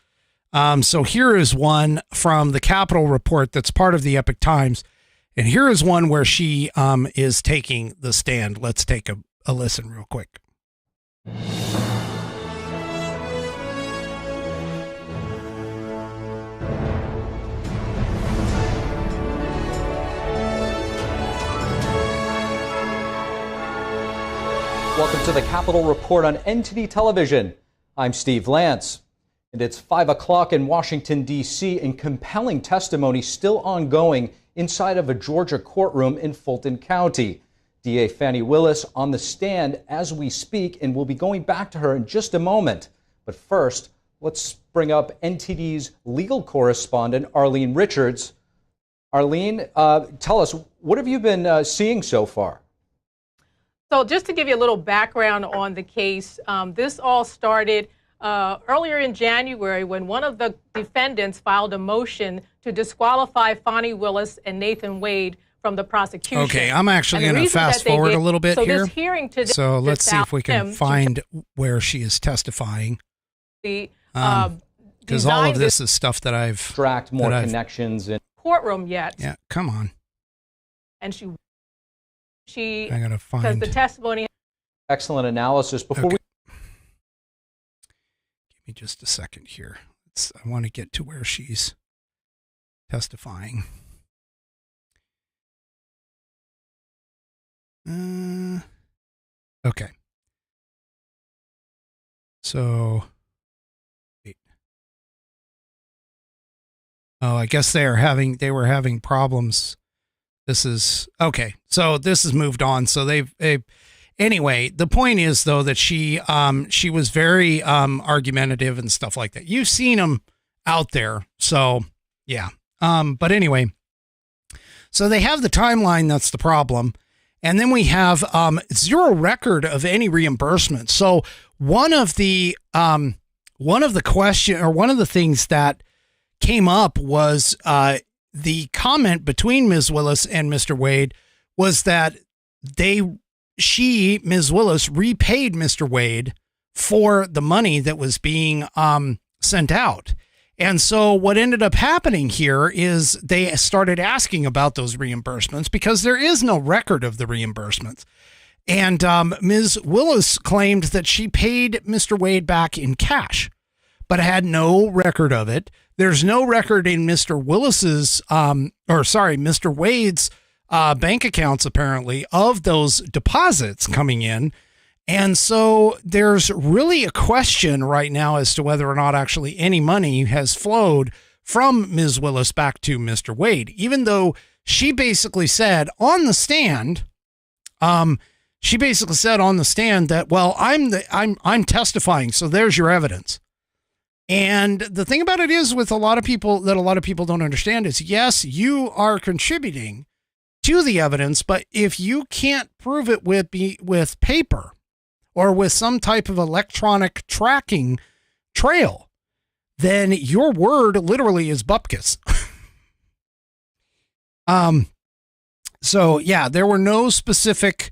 So here is one from the Capitol Report that's part of the Epoch Times. And here is one where she is taking the stand. Let's take a listen real quick. Welcome to the Capitol Report on NTD Television. I'm Steve Lance, and it's 5 o'clock in Washington, D.C., and compelling testimony still ongoing inside of a Georgia courtroom in Fulton County. DA Fani Willis on the stand as we speak, and we'll be going back to her in just a moment. But first, let's bring up NTD's legal correspondent, Arlene Richards. Arlene, tell us, what have you been seeing so far? So just to give you a little background on the case, this all started earlier in January when one of the defendants filed a motion to disqualify Fani Willis and Nathan Wade from the prosecution. Okay, I'm actually going to fast forward a little bit here. This hearing today, so let's see if we can find where she is testifying. Because all of this is stuff that I've extract more connections in courtroom yet. Yeah, come on. And she I gotta find, because the testimony. Excellent analysis. Before we give me just a second here. I want to get to where she's testifying. Okay. So, wait. Oh, I guess they were having problems. This is okay. So this has moved on. So they've anyway, the point is though that she was very argumentative and stuff like that. You've seen them out there. So yeah. But anyway, so they have the timeline. That's the problem. And then we have zero record of any reimbursement. So one of the things that came up was the comment between Ms. Willis and Mr. Wade was that Ms. Willis repaid Mr. Wade for the money that was being sent out. And so what ended up happening here is they started asking about those reimbursements because there is no record of the reimbursements. And Ms. Willis claimed that she paid Mr. Wade back in cash, but had no record of it. There's no record in Mr. Wade's bank accounts, apparently, of those deposits coming in. And so there's really a question right now as to whether or not actually any money has flowed from Ms. Willis back to Mr. Wade, even though she basically said on the stand, that, well, I'm testifying. So there's your evidence. And the thing about it is with a lot of people don't understand is, yes, you are contributing to the evidence, but if you can't prove it with paper or with some type of electronic tracking trail, then your word literally is bupkis. So yeah, there were no specific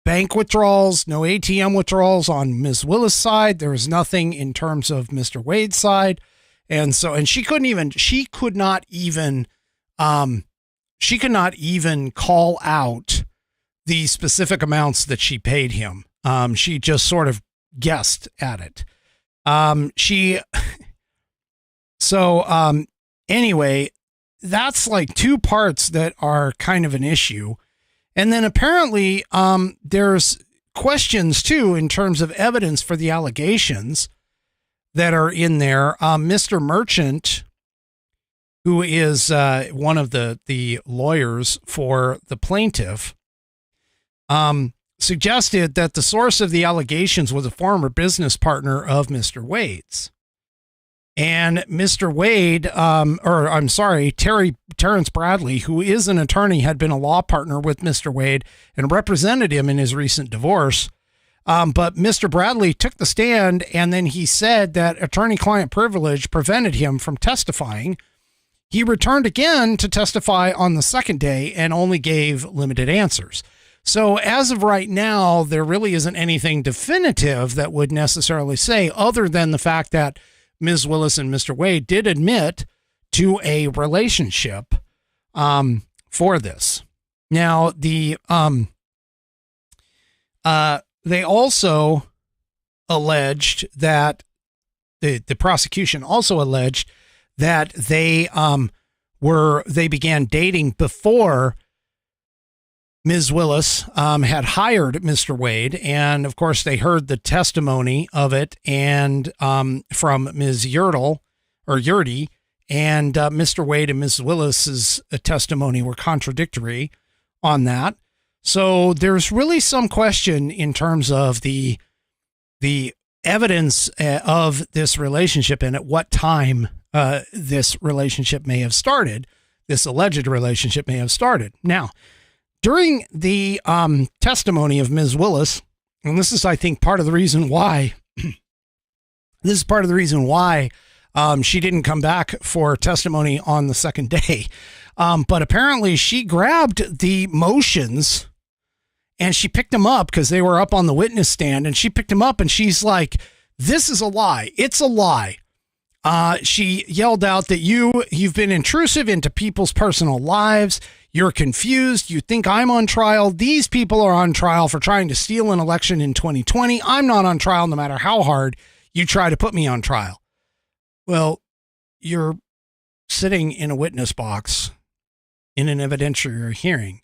bank withdrawals, no ATM withdrawals on Ms. Willis' side. There was nothing in terms of Mr. Wade's side. And she could not even call out the specific amounts that she paid him. She just sort of guessed at it. Anyway, that's like two parts that are kind of an issue. And then apparently, there's questions too, in terms of evidence for the allegations that are in there. Mr. Merchant, who is one of the lawyers for the plaintiff, suggested that the source of the allegations was a former business partner of Mr. Wade's. And Mr. Wade, Terrence Bradley, who is an attorney, had been a law partner with Mr. Wade and represented him in his recent divorce. But Mr. Bradley took the stand, and then he said that attorney-client privilege prevented him from testifying. He returned again to testify on the second day and only gave limited answers. So as of right now, there really isn't anything definitive that would necessarily say, other than the fact that Ms. Willis and Mr. Wade did admit to a relationship for this. Now, they also alleged that the prosecution also alleged that they began dating before Ms. Willis had hired Mr. Wade, and of course they heard the testimony of it and from Ms. Yurdy, and Mr. Wade and Ms. Willis's testimony were contradictory on that. So there's really some question in terms of the evidence of this relationship and at what time this relationship may have started, this alleged relationship may have started. Now, during the testimony of Ms. Willis, and this is, I think, part of the reason why She didn't come back for testimony on the second day. But apparently she grabbed the motions and she picked them up because they were up on the witness stand, and she picked them up and she's like, "This is a lie. It's a lie." She yelled out that you've been intrusive into people's personal lives. You're confused. You think I'm on trial. These people are on trial for trying to steal an election in 2020. I'm not on trial no matter how hard you try to put me on trial. Well, you're sitting in a witness box in an evidentiary hearing.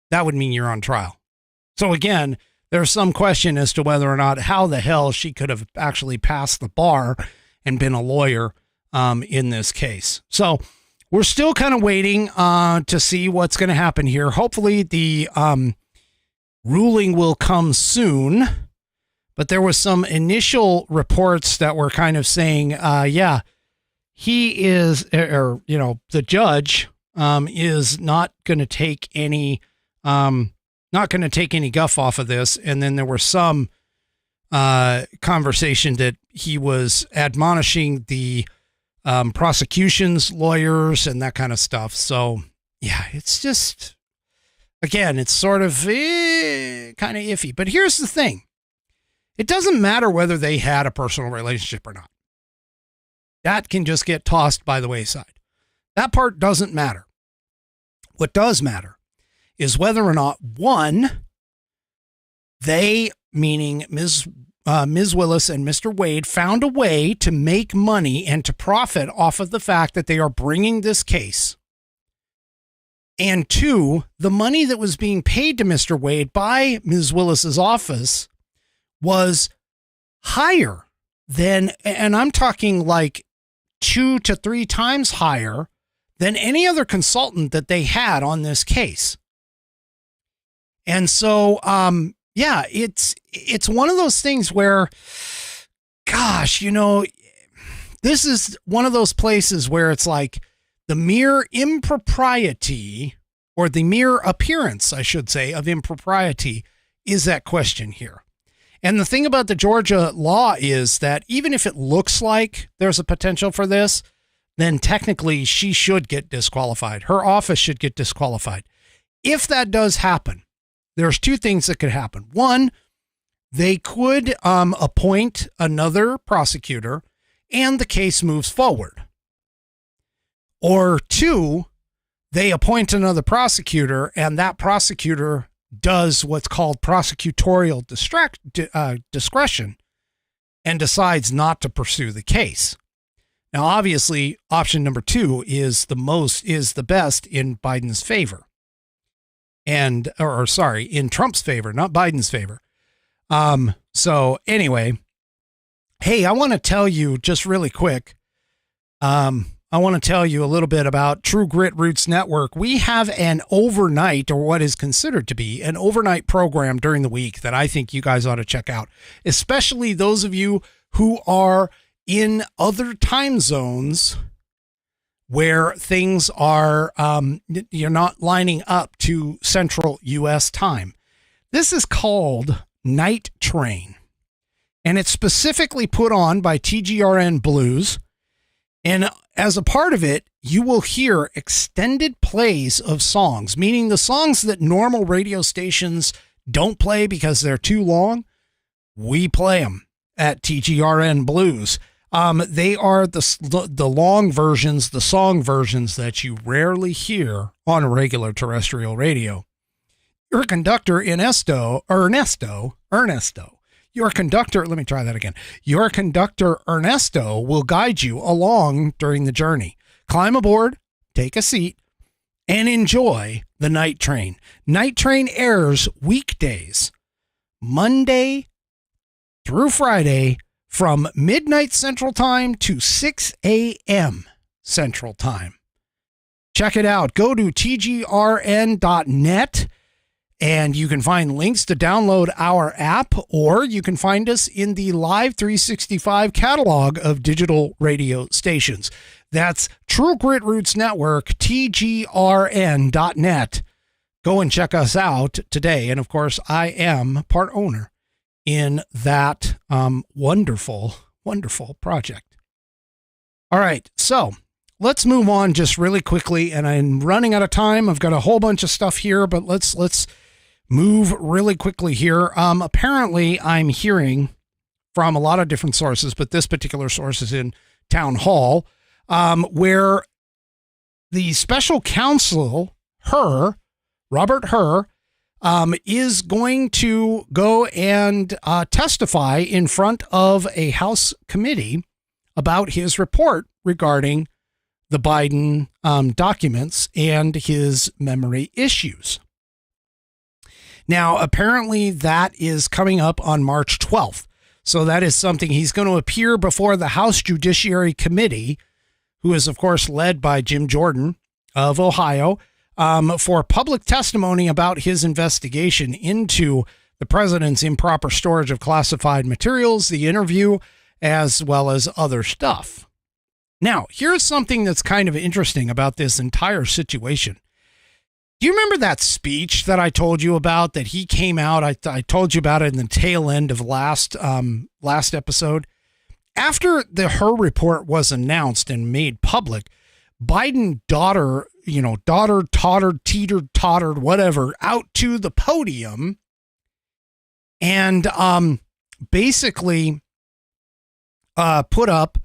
That would mean you're on trial. So again, there's some question as to whether or not how the hell she could have actually passed the bar and been a lawyer in this case. So we're still kind of waiting to see what's going to happen here. Hopefully the ruling will come soon. But there was some initial reports that were kind of saying, he is, the judge is not going to take any guff off of this. And then there were some conversation that he was admonishing the prosecution's lawyers and that kind of stuff. So yeah, it's just, again, it's sort of kind of iffy. But here's the thing. It doesn't matter whether they had a personal relationship or not. That can just get tossed by the wayside. That part doesn't matter. What does matter is whether or not, one, they, meaning Ms. Willis and Mr. Wade, found a way to make money and to profit off of the fact that they are bringing this case. And two, the money that was being paid to Mr. Wade by Ms. Willis's office was higher than, and I'm talking like 2 to 3 times higher than any other consultant that they had on this case. And so, it's one of those things where, gosh, this is one of those places where it's like the mere impropriety, or the mere appearance, I should say, of impropriety is at question here. And the thing about the Georgia law is that even if it looks like there's a potential for this, then technically she should get disqualified. Her office should get disqualified. If that does happen, there's 2 things that could happen. One, they could appoint another prosecutor and the case moves forward. Or 2, they appoint another prosecutor and that prosecutor does what's called prosecutorial discretion and decides not to pursue the case. Now, obviously, option number 2 is the best in Biden's favor. In Trump's favor, not Biden's favor. So anyway, hey, I want to tell you just really quick. I want to tell you a little bit about True Grit Roots Network. We have an overnight, or what is considered to be an overnight program during the week that I think you guys ought to check out, especially those of you who are in other time zones where things are, you're not lining up to Central U.S. time. This is called Night Train, and it's specifically put on by TGRN Blues. And as a part of it, you will hear extended plays of songs, meaning the songs that normal radio stations don't play because they're too long. We play them at TGRN Blues. They are the long versions, the song versions that you rarely hear on regular terrestrial radio. Your conductor, Ernesto. Your conductor Ernesto will guide you along during the journey. Climb aboard, take a seat, and enjoy the Night Train. Night Train airs weekdays, Monday through Friday, from midnight Central Time to 6 a.m. Central Time. Check it out. Go to tgrn.net. And you can find links to download our app, or you can find us in the Live 365 catalog of digital radio stations. That's True Grit Roots Network, tgrn.net. Go and check us out today. And of course, I am part owner in that wonderful, wonderful project. All right, so let's move on just really quickly, and I'm running out of time. I've got a whole bunch of stuff here, but let's move really quickly here. Apparently, I'm hearing from a lot of different sources, but this particular source is in Town Hall, where the special counsel, Robert Hur, is going to go and testify in front of a House committee about his report regarding the Biden documents and his memory issues. Now, apparently that is coming up on March 12th. So that is something he's going to appear before the House Judiciary Committee, who is, of course, led by Jim Jordan of Ohio, for public testimony about his investigation into the president's improper storage of classified materials, the interview, as well as other stuff. Now, here's something that's kind of interesting about this entire situation. Do you remember that speech that I told you about that he came out? I told you about it in the tail end of last episode. After the Hur report was announced and made public, Biden tottered, teetered, whatever, out to the podium and basically put up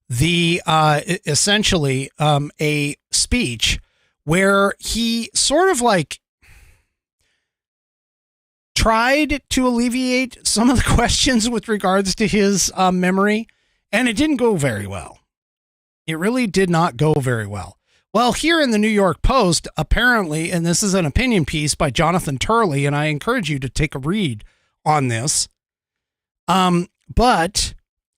the essentially a speech where he sort of like tried to alleviate some of the questions with regards to his memory, and it didn't go very well. It really did not go very well. Well, here in the New York Post, apparently, and this is an opinion piece by Jonathan Turley, and I encourage you to take a read on this, but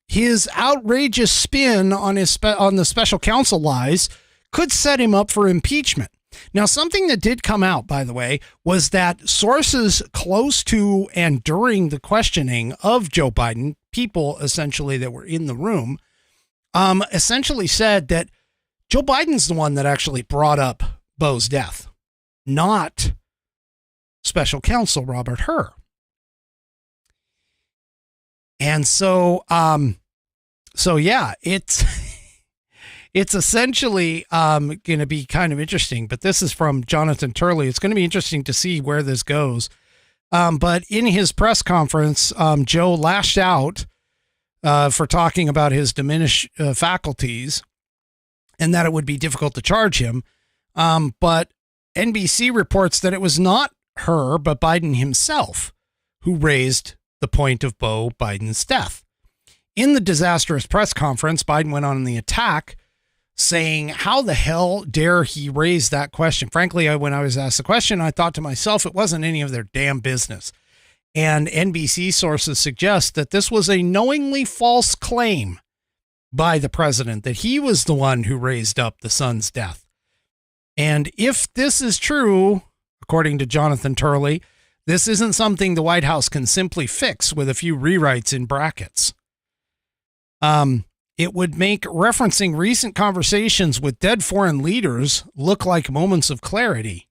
his outrageous spin on the special counsel lies could set him up for impeachment. Now, something that did come out, by the way, was that sources close to and during the questioning of Joe Biden, people essentially that were in the room, essentially said that Joe Biden's the one that actually brought up Beau's death, not special counsel Robert Hur. And so yeah, it's essentially going to be kind of interesting, but this is from Jonathan Turley. It's going to be interesting to see where this goes. But in his press conference, Joe lashed out for talking about his diminished faculties and that it would be difficult to charge him. But NBC reports that it was not Hur, but Biden himself who raised the point of Beau Biden's death. In the disastrous press conference, Biden went on the attack, saying, how the hell dare he raise that question? Frankly, when I was asked the question, I thought to myself, it wasn't any of their damn business. And NBC sources suggest that this was a knowingly false claim by the president, that he was the one who raised up the son's death. And if this is true, according to Jonathan Turley, this isn't something the White House can simply fix with a few rewrites in brackets. It would make referencing recent conversations with dead foreign leaders look like moments of clarity.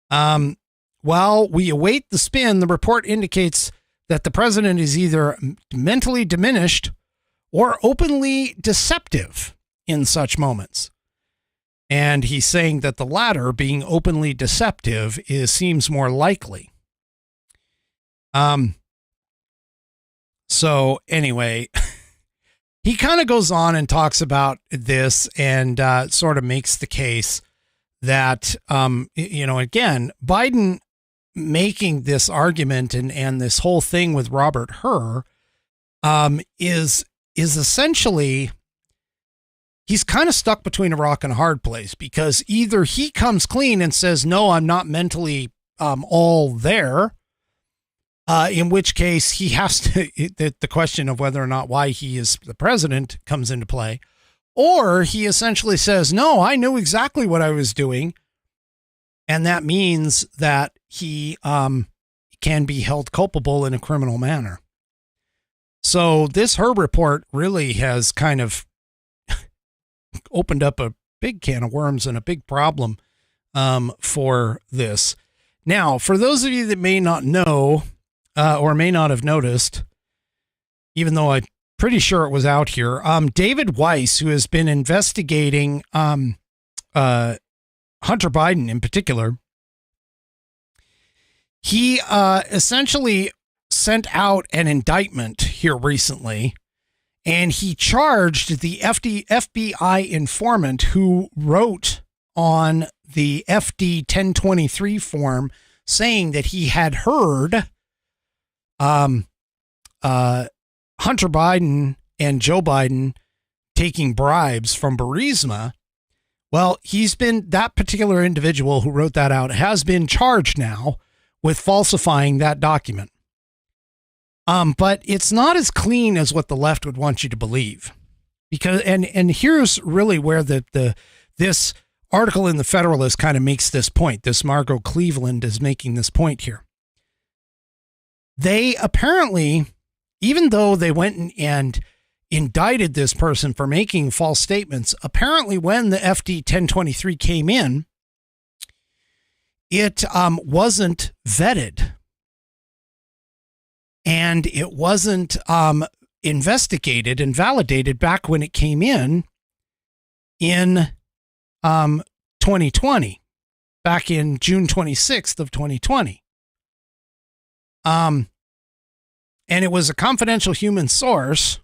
While we await the spin, the report indicates that the president is either mentally diminished or openly deceptive in such moments. And he's saying that the latter, being openly deceptive, seems more likely. So anyway, he kind of goes on and talks about this and sort of makes the case that, again, Biden making this argument and this whole thing with Robert Hur is essentially, he's kind of stuck between a rock and a hard place, because either he comes clean and says, no, I'm not mentally all there, in which case he has to, the question of whether or not why he is the president comes into play, or he essentially says, no, I knew exactly what I was doing. And that means that he can be held culpable in a criminal manner. So this Hur report really has kind of opened up a big can of worms and a big problem for this. Now, for those of you that may not know or may not have noticed, even though I pretty sure it was out here. David Weiss, who has been investigating Hunter Biden in particular, he essentially sent out an indictment here recently, and he charged the FBI informant who wrote on the FD 1023 form saying that he had heard Hunter Biden and Joe Biden taking bribes from Burisma. Well, that particular individual who wrote that out has been charged now with falsifying that document. But it's not as clean as what the left would want you to believe, because and here's really where this article in the Federalist kind of makes this point. This Margot Cleveland is making this point here. They apparently, even though they went and indicted this person for making false statements, apparently when the FD 1023 came in, it wasn't vetted. And it wasn't investigated and validated back when it came in 2020, back in June 26th of 2020. And it was a confidential human source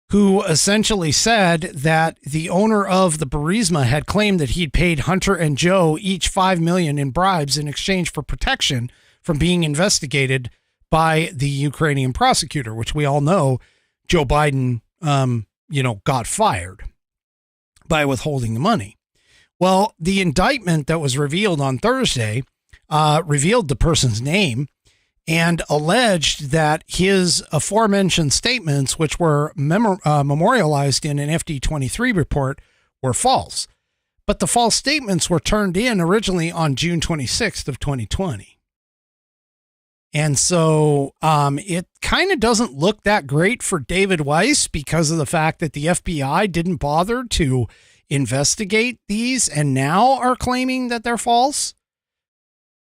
who essentially said that the owner of the Burisma had claimed that he'd paid Hunter and Joe each $5 million in bribes in exchange for protection from being investigated by the Ukrainian prosecutor, which we all know Joe Biden, got fired by withholding the money. Well, the indictment that was revealed on Thursday revealed the person's name and alleged that his aforementioned statements, which were memorialized in an FD23 report, were false. But the false statements were turned in originally on June 26th of 2020. And so it kind of doesn't look that great for David Weiss because of the fact that the FBI didn't bother to investigate these and now are claiming that they're false.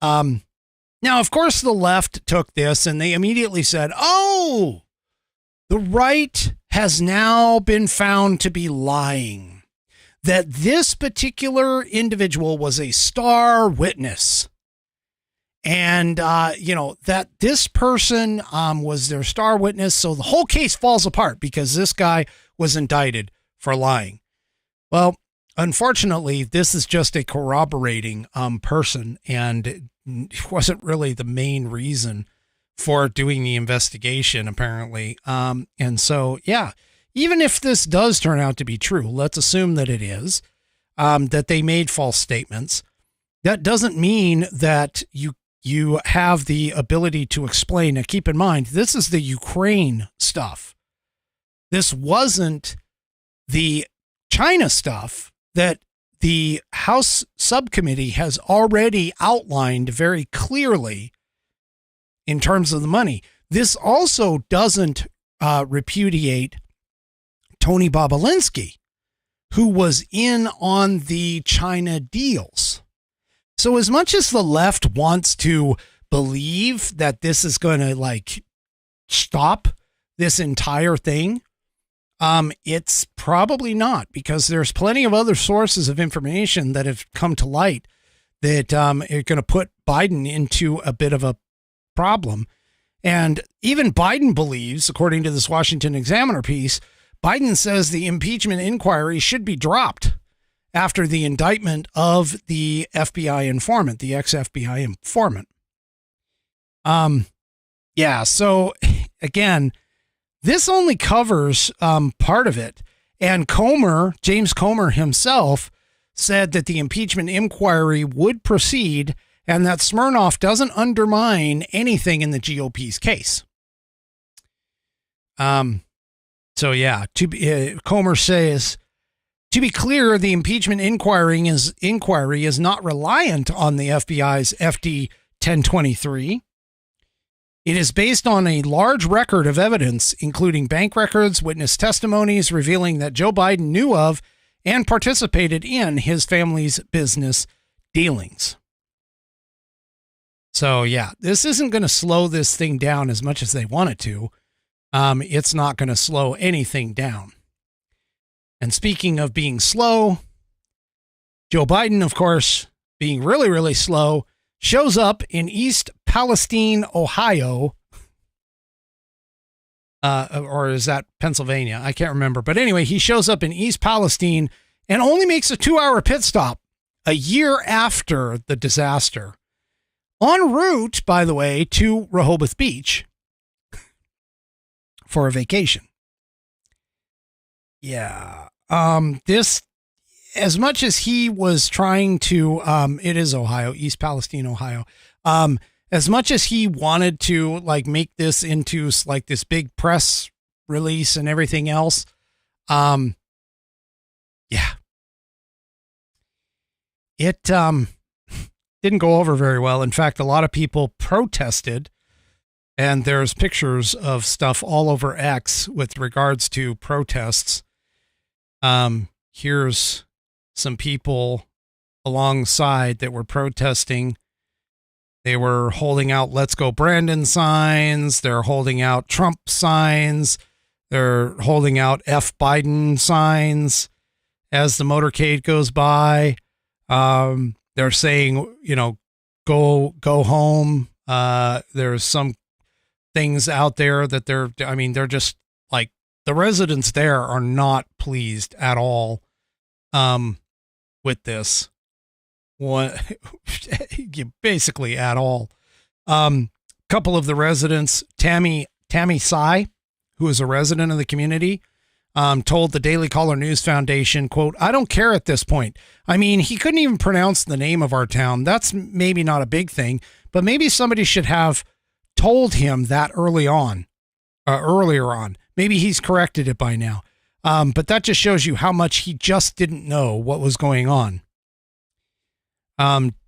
Now, of course, the left took this and they immediately said, oh, the right has now been found to be lying, that this particular individual was a star witness. And, that this person was their star witness. So the whole case falls apart because this guy was indicted for lying. Well, unfortunately, this is just a corroborating person, and it wasn't really the main reason for doing the investigation, apparently. And so, yeah, even if this does turn out to be true, let's assume that it is, that they made false statements. That doesn't mean that you have the ability to explain. Now, keep in mind, this is the Ukraine stuff. This wasn't the China stuff that the House subcommittee has already outlined very clearly in terms of the money. This also doesn't repudiate Tony Bobulinski, who was in on the China deals. So as much as the left wants to believe that this is going to stop this entire thing, it's probably not, because there's plenty of other sources of information that have come to light that are going to put Biden into a bit of a problem. And even Biden believes, according to this Washington Examiner piece, Biden says the impeachment inquiry should be dropped after the indictment of the FBI informant, the ex-FBI informant. So again, this only covers part of it. And James Comer himself, said that the impeachment inquiry would proceed and that Smirnoff doesn't undermine anything in the GOP's case. Comer says, to be clear, the impeachment inquiry is not reliant on the FBI's FD 1023. It is based on a large record of evidence, including bank records, witness testimonies revealing that Joe Biden knew of and participated in his family's business dealings. So, yeah, this isn't going to slow this thing down as much as they want it to. it's not going to slow anything down. And speaking of being slow, Joe Biden, of course, being really, really slow, shows up in East Palestine, Ohio. Or is that Pennsylvania? I can't remember. But anyway, he shows up in East Palestine and only makes a 2-hour pit stop a year after the disaster. En route, by the way, to Rehoboth Beach for a vacation. Yeah. This, as much as he was trying to, it is Ohio, East Palestine, Ohio. As much as he wanted to like make this into like this big press release and everything else. Yeah. It, didn't go over very well. In fact, a lot of people protested, and there's pictures of stuff all over X with regards to protests. Here's some people alongside that were protesting. They were holding out "Let's Go Brandon" signs. They're holding out Trump signs. They're holding out F Biden signs as the motorcade goes by. They're saying, you know, go home. There's some things out there that they're just like, the residents there are not pleased at all, with this. Basically at all. Couple of the residents, Tammy Sy, who is a resident of the community, told the Daily Caller News Foundation, quote, "I don't care at this point. I mean, he couldn't even pronounce the name of our town. That's maybe not a big thing, but maybe somebody should have told him that earlier on. Maybe he's corrected it by now. But that just shows you how much he just didn't know what was going on."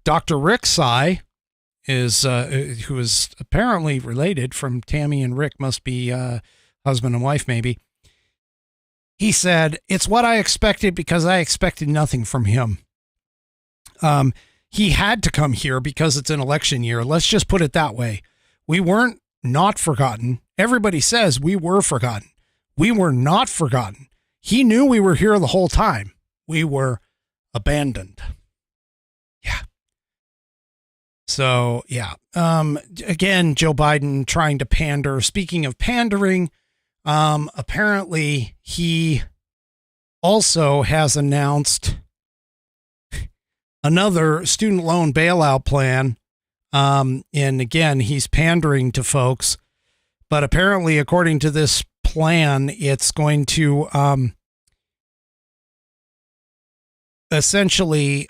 Dr. Rick Sy is, who is apparently related from Tammy and Rick, must be husband and wife maybe. He said, "It's what I expected because I expected nothing from him. He had to come here because it's an election year. Let's just put it that way. We weren't not forgotten. Everybody says we were forgotten. We were not forgotten. He knew we were here the whole time. We were abandoned." Yeah. So, yeah. Again, Joe Biden trying to pander. Speaking of pandering, apparently he also has announced another student loan bailout plan. And again, he's pandering to folks, but apparently according to this plan, it's going to, essentially,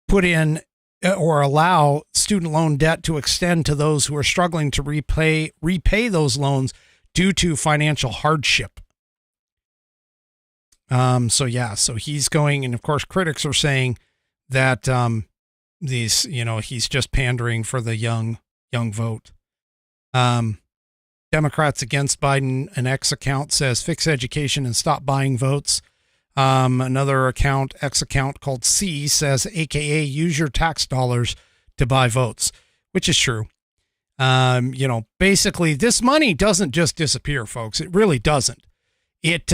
put in or allow student loan debt to extend to those who are struggling to repay those loans due to financial hardship. So he's going, and of course critics are saying that, he's just pandering for the young vote. Democrats against Biden, an X account says fix education and stop buying votes. Another account, X account called C, says, AKA use your tax dollars to buy votes, which is true. Basically this money doesn't just disappear, folks. It really doesn't. It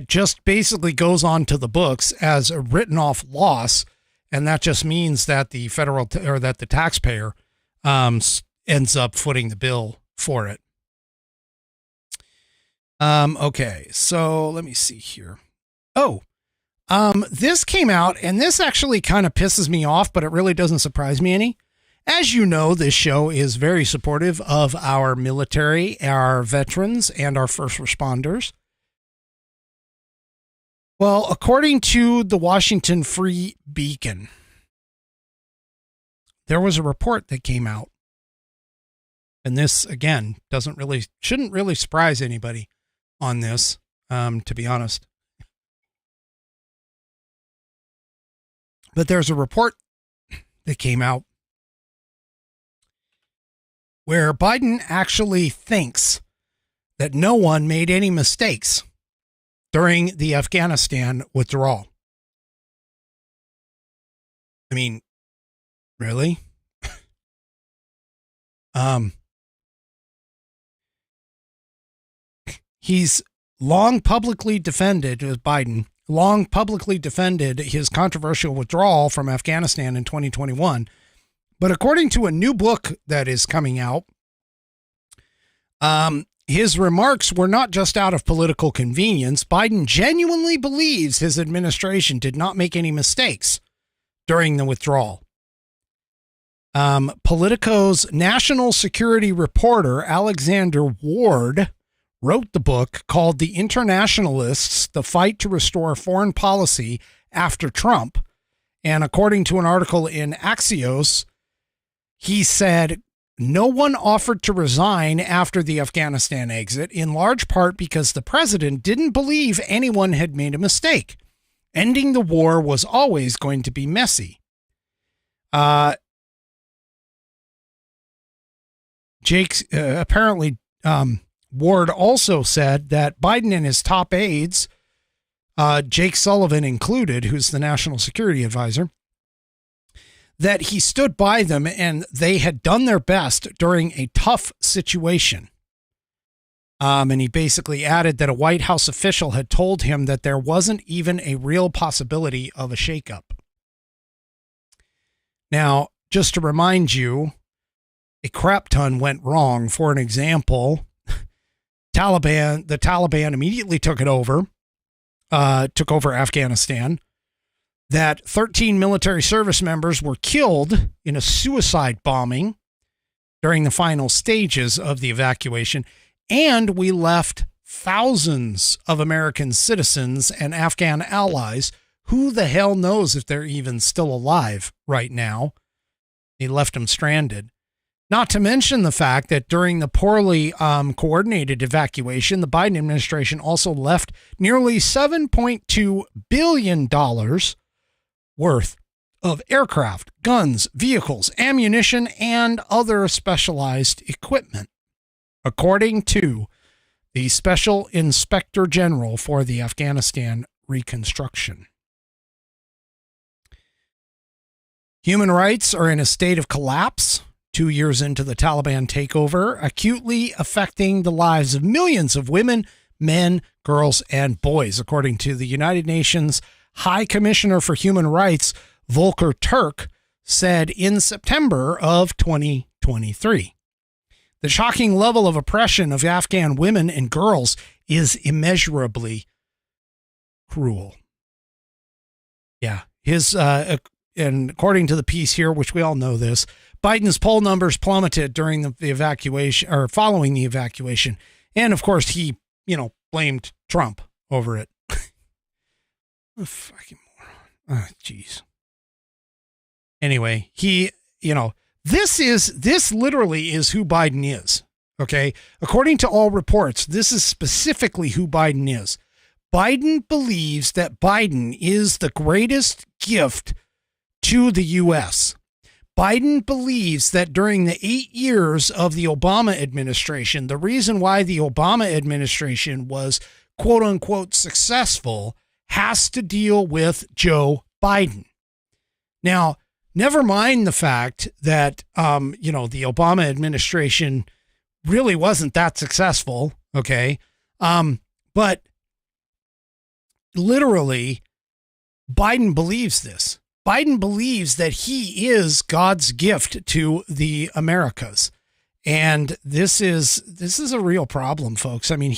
just basically goes on to the books as a written off loss. And that just means that the federal or that the taxpayer, ends up footing the bill for it. Okay. So let me see here. This came out, and this actually kind of pisses me off, but it really doesn't surprise me any. As you know, this show is very supportive of our military, our veterans, and our first responders. Well, according to the Washington Free Beacon, there was a report that came out, and this, again, shouldn't really surprise anybody on this, to be honest. But there's a report that came out where Biden actually thinks that no one made any mistakes during the Afghanistan withdrawal. I mean, really? He's long publicly defended, Biden, long publicly defended his controversial withdrawal from Afghanistan in 2021. But according to a new book that is coming out, his remarks were not just out of political convenience. Biden genuinely believes his administration did not make any mistakes during the withdrawal. Politico's national security reporter, Alexander Ward, wrote the book called The Internationalists, The Fight to Restore Foreign Policy After Trump. And according to an article in Axios, he said, no one offered to resign after the Afghanistan exit, in large part because the president didn't believe anyone had made a mistake. Ending the war was always going to be messy. Apparently, Ward also said that Biden and his top aides, Jake Sullivan included, who's the national security advisor, that he stood by them and they had done their best during a tough situation. And he basically added that a White House official had told him that there wasn't even a real possibility of a shakeup. Now, just to remind you, a crap ton went wrong. For an example, the Taliban immediately took over Afghanistan. That 13 military service members were killed in a suicide bombing during the final stages of the evacuation. And we left thousands of American citizens and Afghan allies. Who the hell knows if they're even still alive right now? He left them stranded. Not to mention the fact that during the poorly coordinated evacuation, the Biden administration also left nearly $7.2 billion worth of aircraft, guns, vehicles, ammunition, and other specialized equipment, according to the Special Inspector General for the Afghanistan reconstruction. Human rights are in a state of collapse 2 years into the Taliban takeover, acutely affecting the lives of millions of women, men, girls, and boys, according to the United Nations High Commissioner for Human Rights, Volker Turk, said in September of 2023. The shocking level of oppression of Afghan women and girls is immeasurably cruel. Yeah, and according to the piece here, which we all know this, Biden's poll numbers plummeted during the evacuation or following the evacuation. And of course, he, blamed Trump over it. Oh, fucking moron. Oh, jeez. Anyway, this literally is who Biden is. Okay. According to all reports, this is specifically who Biden is. Biden believes that Biden is the greatest gift to the U.S. Biden believes that during the 8 years of the Obama administration, the reason why the Obama administration was quote unquote successful has to deal with Joe Biden. Now, never mind the fact that, the Obama administration really wasn't that successful. Okay. But literally Biden believes this. Biden believes that he is God's gift to the Americas. And this is a real problem, folks. I mean,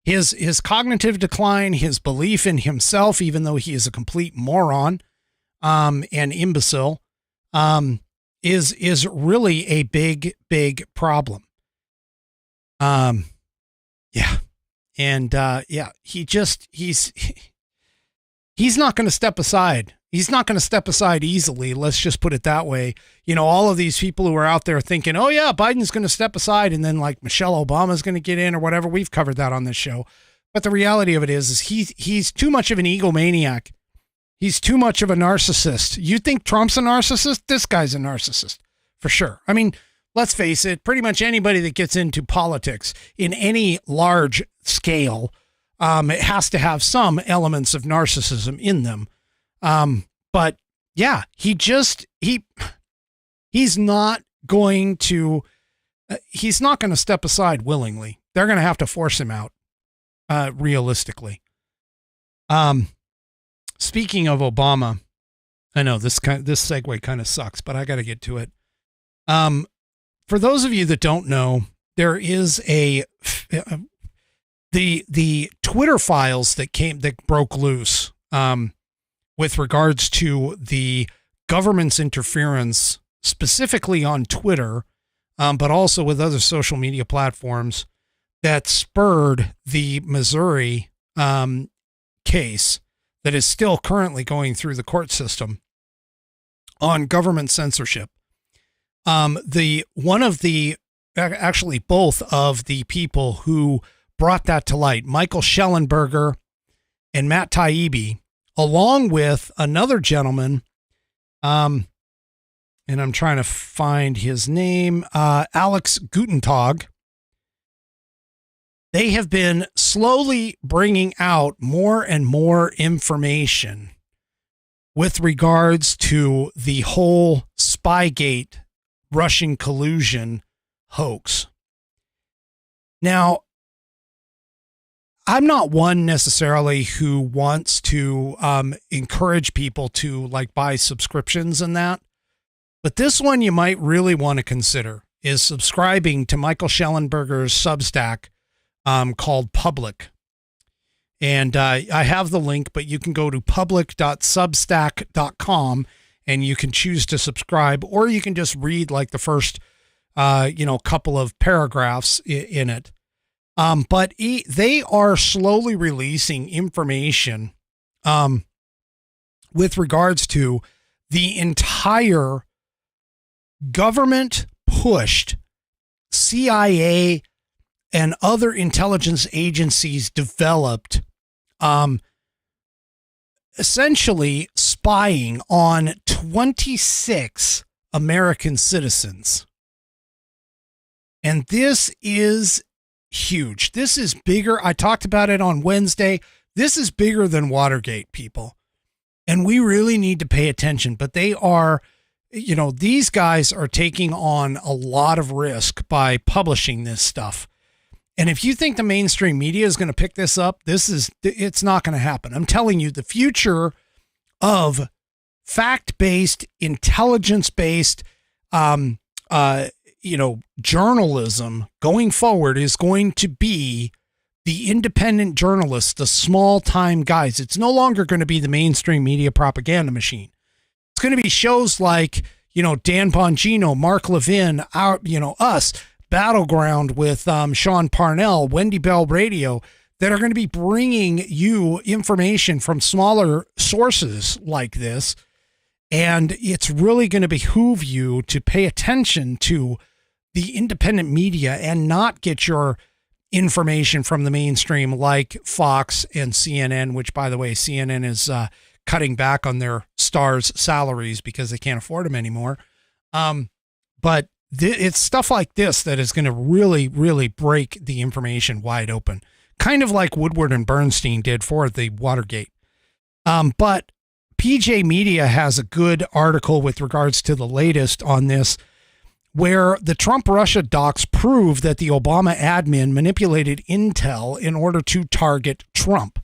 his cognitive decline, his belief in himself, even though he is a complete moron, and imbecile, is really a big, big problem. Yeah. And, he's not going to step aside. He's not going to step aside easily. Let's just put it that way. All of these people who are out there thinking, oh yeah, Biden's going to step aside and then like Michelle Obama's going to get in or whatever. We've covered that on this show. But the reality of it is he's too much of an egomaniac. He's too much of a narcissist. You think Trump's a narcissist? This guy's a narcissist for sure. I mean, let's face it, pretty much anybody that gets into politics in any large scale, it has to have some elements of narcissism in them. But yeah, he's not going to step aside willingly. They're going to have to force him out. realistically. Speaking of Obama, I know this segue kind of sucks, but I got to get to it. For those of you that don't know, there is the Twitter files that broke loose with regards to the government's interference, specifically on Twitter, but also with other social media platforms, that spurred the Missouri case that is still currently going through the court system on government censorship. Actually both of the people who brought that to light, Michael Schellenberger and Matt Taibbi, along with another gentleman, and I'm trying to find his name, Alex Gutentag. They have been slowly bringing out more and more information with regards to the whole Spygate Russian collusion hoax. Now, I'm not one necessarily who wants to encourage people to like buy subscriptions and that, but this one you might really want to consider is subscribing to Michael Schellenberger's Substack called Public. And I have the link, but you can go to public.substack.com and you can choose to subscribe, or you can just read like the first, couple of paragraphs in it. But they are slowly releasing information with regards to the entire government-pushed CIA and other intelligence agencies developed, essentially spying on 26 American citizens. And this is huge. This is bigger. I talked about it on Wednesday. This is bigger than Watergate, people. And we really need to pay attention. But they are, these guys are taking on a lot of risk by publishing this stuff. And if you think the mainstream media is going to pick this up, it's not going to happen. I'm telling you, the future of fact-based, intelligence-based, journalism going forward is going to be the independent journalists, the small-time guys. It's no longer going to be the mainstream media propaganda machine. It's going to be shows like, Dan Bongino, Mark Levin, us, Battleground with Sean Parnell, Wendy Bell Radio, that are going to be bringing you information from smaller sources like this. And it's really going to behoove you to pay attention to the independent media and not get your information from the mainstream like Fox and CNN, which, by the way, CNN is cutting back on their stars' salaries because they can't afford them anymore. But it's stuff like this that is going to really, really break the information wide open, kind of like Woodward and Bernstein did for the Watergate. But PJ Media has a good article with regards to the latest on this, where the Trump-Russia docs prove that the Obama admin manipulated intel in order to target Trump.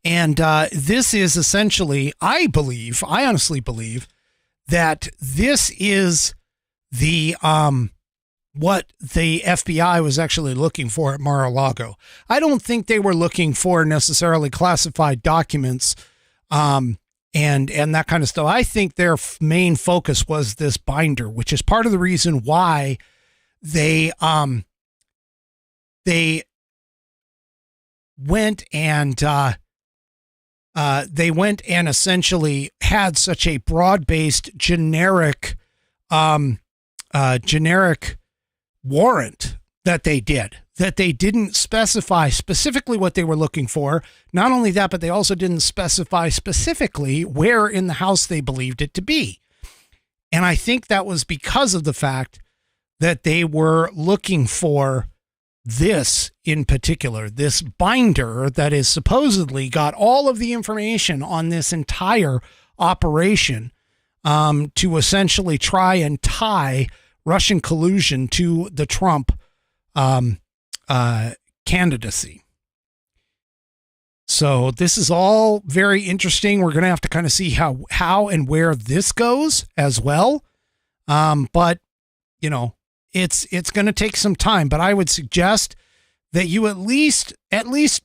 And this is essentially, I honestly believe that this is the what the FBI was actually looking for at Mar-a-Lago. I don't think they were looking for necessarily classified documents and that kind of stuff. I think their main focus was this binder, which is part of the reason why they went and essentially had such a broad-based generic warrant that they didn't specify specifically what they were looking for. Not only that, but they also didn't specify specifically where in the house they believed it to be. And I think that was because of the fact that they were looking for this in particular, this binder that is supposedly got all of the information on this entire operation, to essentially try and tie Russian collusion to the Trump candidacy. So this is all very interesting. We're going to have to kind of see how and where this goes as well. But you know, it's going to take some time, but I would suggest that you at least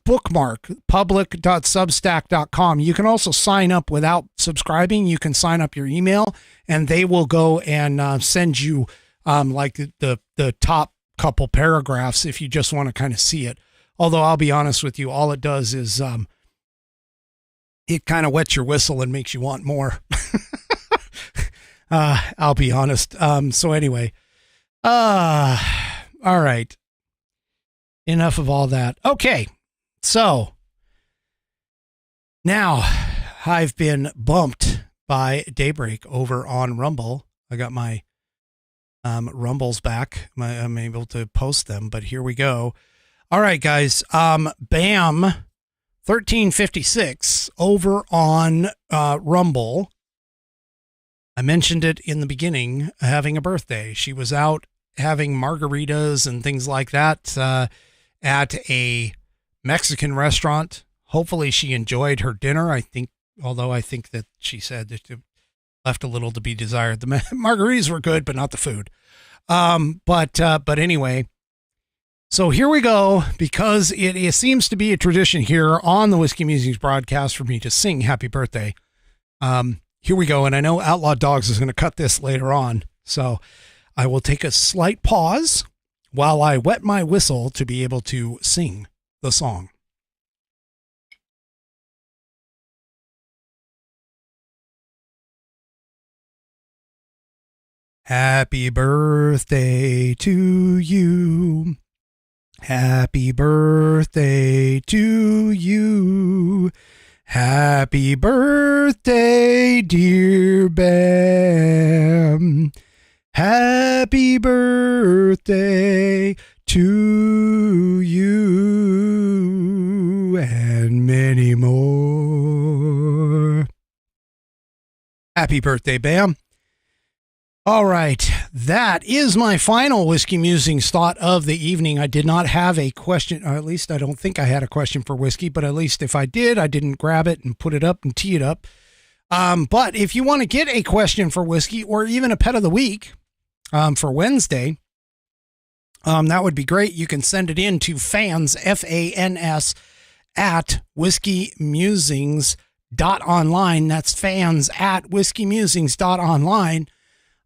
bookmark public.substack.com. You can also sign up without subscribing. You can sign up your email and they will go and send you like the top couple paragraphs if you just want to kind of see it. Although I'll be honest with you, all it does is it kind of wets your whistle and makes you want more. I'll be honest. So anyway, all right. Enough of all that. Okay. So now I've been bumped by Daybreak over on Rumble. I got my Rumbles back. I'm able to post them, but here we go. All right, guys. Bam 1356 over on Rumble. I mentioned it in the beginning, having a birthday. She was out having margaritas and things like that at a Mexican restaurant. Hopefully she enjoyed her dinner. I think that she said that it left a little to be desired. The margaritas were good, but not the food. But anyway, so here we go, because it seems to be a tradition here on the Whiskey Musings broadcast for me to sing happy birthday. Here we go. And I know Outlaw Dogs is going to cut this later on. So I will take a slight pause while I wet my whistle to be able to sing the song. Happy birthday to you. Happy birthday to you. Happy birthday, dear Bam. Happy birthday to you and many more. Happy birthday, Bam. All right, that is my final Whiskey Musings thought of the evening. I did not have a question, or at least I don't think I had a question for Whiskey, but at least if I did, I didn't grab it and put it up and tee it up. But if you want to get a question for Whiskey or even a pet of the week for Wednesday, that would be great. You can send it in to fans, FANS, at whiskeymusings.online. That's fans at whiskeymusings.online.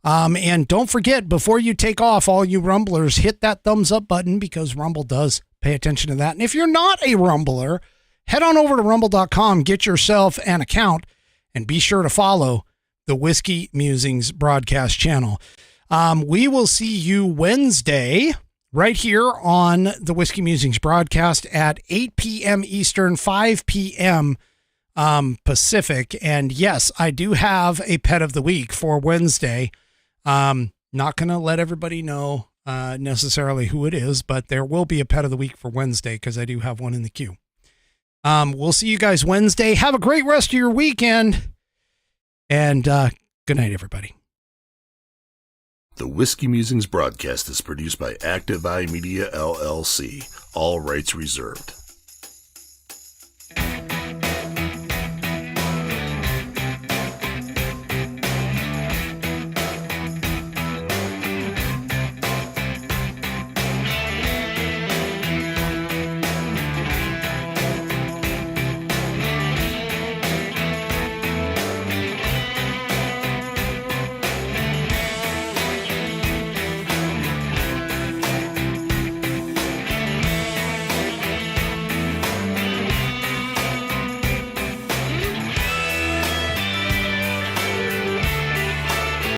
And don't forget, before you take off, all you Rumblers, hit that thumbs up button, because Rumble does pay attention to that. And if you're not a Rumbler, head on over to rumble.com, get yourself an account, and be sure to follow the Whiskey Musings broadcast channel. We will see you Wednesday right here on the Whiskey Musings broadcast at 8 p.m. Eastern, 5 p.m. Pacific. And yes, I do have a pet of the week for Wednesday. Not going to let everybody know necessarily who it is, but there will be a pet of the week for Wednesday, because I do have one in the queue. We'll see you guys Wednesday. Have a great rest of your weekend, and good night, everybody. The Whiskey Musings broadcast is produced by Active Eye Media, LLC. All rights reserved.